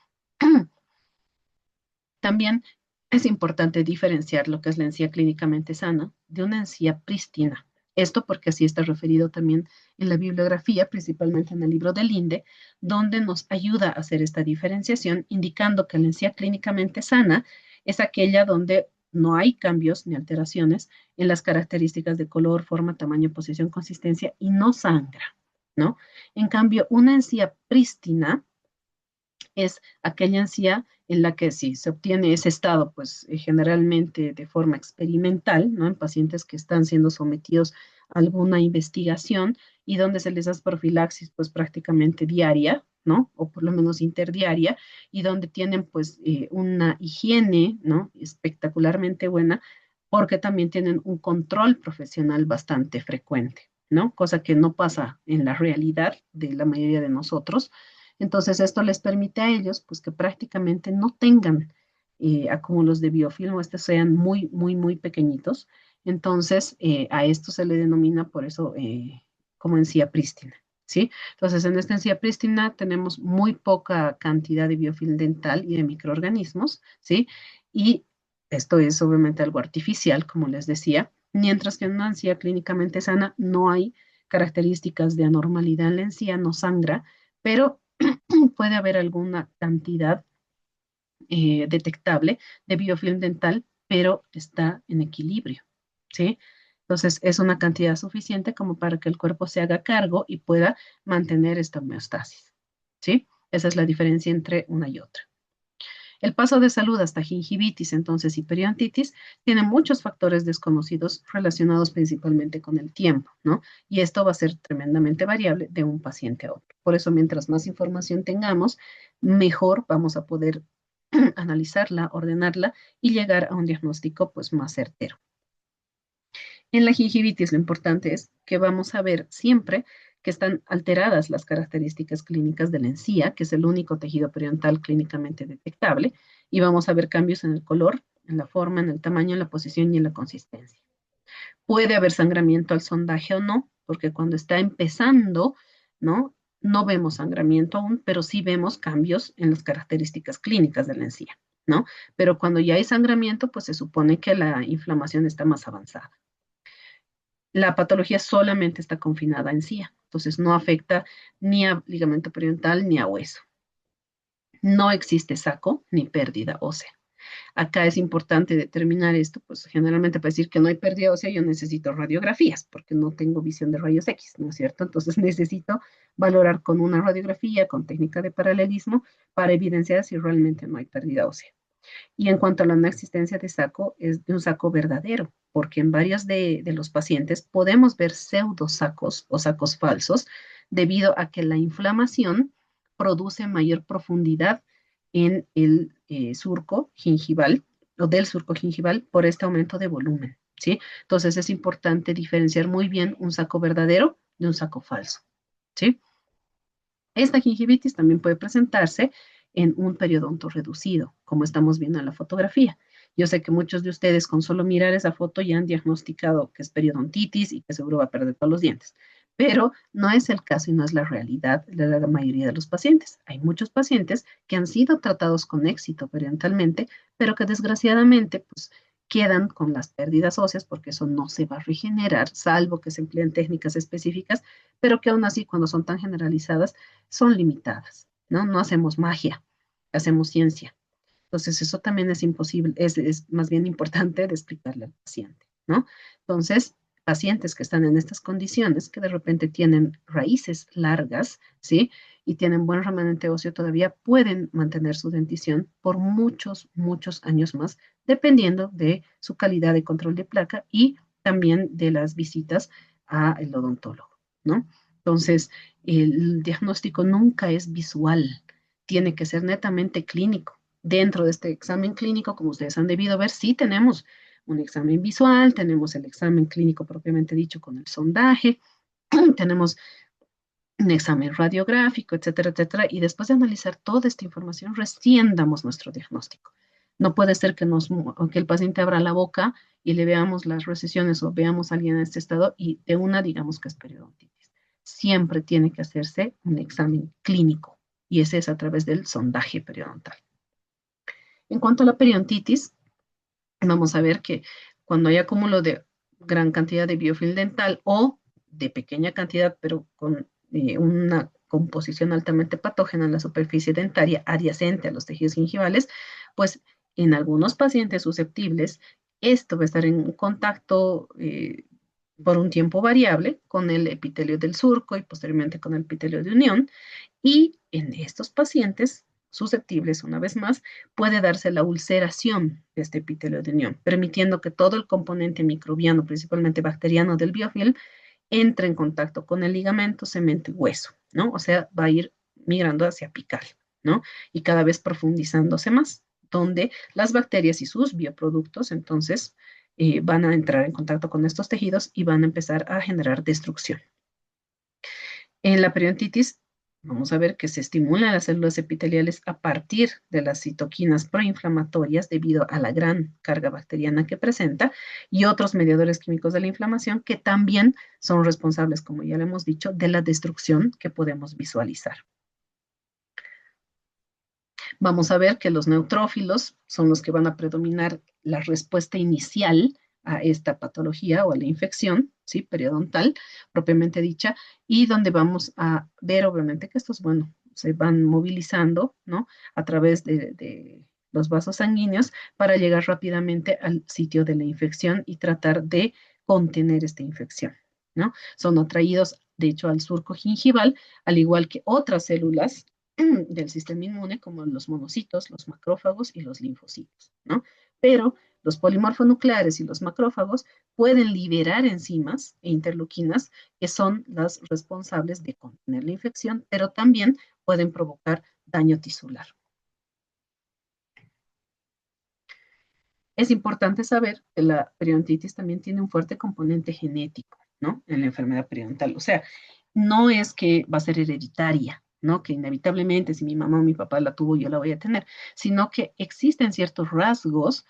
También es importante diferenciar lo que es la encía clínicamente sana de una encía prístina. Esto porque así está referido también en la bibliografía, principalmente en el libro de Linde, donde nos ayuda a hacer esta diferenciación, indicando que la encía clínicamente sana es aquella donde no hay cambios ni alteraciones en las características de color, forma, tamaño, posición, consistencia y no sangra, ¿no? En cambio, una encía prístina es aquella encía en la que si se obtiene ese estado, pues generalmente de forma experimental, ¿no? En pacientes que están siendo sometidos a alguna investigación y donde se les hace profilaxis, pues prácticamente diaria, ¿no? O por lo menos interdiaria, y donde tienen pues una higiene, ¿no? Espectacularmente buena, porque también tienen un control profesional bastante frecuente, ¿no? Cosa que no pasa en la realidad de la mayoría de nosotros. Entonces, esto les permite a ellos, pues, que prácticamente no tengan acúmulos de biofilm o estos sean muy, muy, muy pequeñitos. Entonces, a esto se le denomina por eso como encía prístina, ¿sí? Entonces, en esta encía prístina tenemos muy poca cantidad de biofilm dental y de microorganismos, ¿sí? Y esto es obviamente algo artificial, como les decía, mientras que en una encía clínicamente sana no hay características de anormalidad en la encía, no sangra, pero puede haber alguna cantidad detectable de biofilm dental, pero está en equilibrio, ¿sí? Entonces, es una cantidad suficiente como para que el cuerpo se haga cargo y pueda mantener esta homeostasis, ¿sí? Esa es la diferencia entre una y otra. El paso de salud hasta gingivitis, entonces, y periodontitis, tiene muchos factores desconocidos relacionados principalmente con el tiempo, ¿no? Y esto va a ser tremendamente variable de un paciente a otro. Por eso, mientras más información tengamos, mejor vamos a poder analizarla, ordenarla y llegar a un diagnóstico pues más certero. En la gingivitis lo importante es que vamos a ver siempre que están alteradas las características clínicas de la encía, que es el único tejido periodontal clínicamente detectable, y vamos a ver cambios en el color, en la forma, en el tamaño, en la posición y en la consistencia. Puede haber sangramiento al sondaje o no, porque cuando está empezando, ¿no? No vemos sangramiento aún, pero sí vemos cambios en las características clínicas de la encía, ¿no? Pero cuando ya hay sangramiento, pues se supone que la inflamación está más avanzada. La patología solamente está confinada en encía, entonces no afecta ni a ligamento periodontal ni a hueso. No existe saco ni pérdida ósea. Acá es importante determinar esto, pues generalmente para decir que no hay pérdida ósea yo necesito radiografías, porque no tengo visión de rayos X, ¿no es cierto? Entonces necesito valorar con una radiografía, con técnica de paralelismo, para evidenciar si realmente no hay pérdida ósea. Y en cuanto a la no existencia de saco, es de un saco verdadero, porque en varios de los pacientes podemos ver pseudosacos o sacos falsos debido a que la inflamación produce mayor profundidad en el surco gingival o del surco gingival por este aumento de volumen, ¿sí? Entonces es importante diferenciar muy bien un saco verdadero de un saco falso, ¿sí? Esta gingivitis también puede presentarse en un periodonto reducido, como estamos viendo en la fotografía. Yo sé que muchos de ustedes con solo mirar esa foto ya han diagnosticado que es periodontitis y que seguro va a perder todos los dientes, pero no es el caso y no es la realidad de la mayoría de los pacientes. Hay muchos pacientes que han sido tratados con éxito periodontalmente, pero que desgraciadamente pues quedan con las pérdidas óseas porque eso no se va a regenerar, salvo que se empleen técnicas específicas, pero que aún así cuando son tan generalizadas son limitadas, ¿no? No hacemos magia, hacemos ciencia. Entonces, eso también es imposible, es más bien importante de explicarle al paciente, ¿no? Entonces, pacientes que están en estas condiciones, que de repente tienen raíces largas, ¿sí? Y tienen buen remanente óseo, todavía pueden mantener su dentición por muchos, muchos años más, dependiendo de su calidad de control de placa y también de las visitas al odontólogo, ¿no? Entonces, el diagnóstico nunca es visual, tiene que ser netamente clínico. Dentro de este examen clínico, como ustedes han debido ver, sí tenemos un examen visual, tenemos el examen clínico propiamente dicho con el sondaje, tenemos un examen radiográfico, etcétera, etcétera, y después de analizar toda esta información, recién damos nuestro diagnóstico. No puede ser que el paciente abra la boca y le veamos las recesiones o veamos a alguien en este estado y de una digamos que es periodontitis. Siempre tiene que hacerse un examen clínico y ese es a través del sondaje periodontal. En cuanto a la periodontitis, vamos a ver que cuando hay acúmulo de gran cantidad de biofilm dental o de pequeña cantidad, pero con una composición altamente patógena en la superficie dentaria adyacente a los tejidos gingivales, pues en algunos pacientes susceptibles, esto va a estar en contacto por un tiempo variable con el epitelio del surco y posteriormente con el epitelio de unión. Y en estos pacientes susceptibles, una vez más, puede darse la ulceración de este epitelio de unión, permitiendo que todo el componente microbiano, principalmente bacteriano del biofilm, entre en contacto con el ligamento, cemento y hueso, ¿no? O sea, va a ir migrando hacia apical, ¿no? Y cada vez profundizándose más, donde las bacterias y sus bioproductos, entonces, van a entrar en contacto con estos tejidos y van a empezar a generar destrucción. En la periodontitis, vamos a ver que se estimulan las células epiteliales a partir de las citoquinas proinflamatorias debido a la gran carga bacteriana que presenta y otros mediadores químicos de la inflamación que también son responsables, como ya le hemos dicho, de la destrucción que podemos visualizar. Vamos a ver que los neutrófilos son los que van a predominar la respuesta inicial a esta patología o a la infección, ¿sí? Periodontal, propiamente dicha, y donde vamos a ver, obviamente, que estos, bueno, se van movilizando, ¿no? A través de los vasos sanguíneos para llegar rápidamente al sitio de la infección y tratar de contener esta infección, ¿no? Son atraídos, de hecho, al surco gingival, al igual que otras células del sistema inmune, como los monocitos, los macrófagos y los linfocitos, ¿no? Pero los polimorfonucleares y los macrófagos pueden liberar enzimas e interleuquinas que son las responsables de contener la infección, pero también pueden provocar daño tisular. Es importante saber que la periodontitis también tiene un fuerte componente genético, ¿no? En la enfermedad periodontal. O sea, no es que va a ser hereditaria, ¿no? Que inevitablemente si mi mamá o mi papá la tuvo, yo la voy a tener, sino que existen ciertos rasgos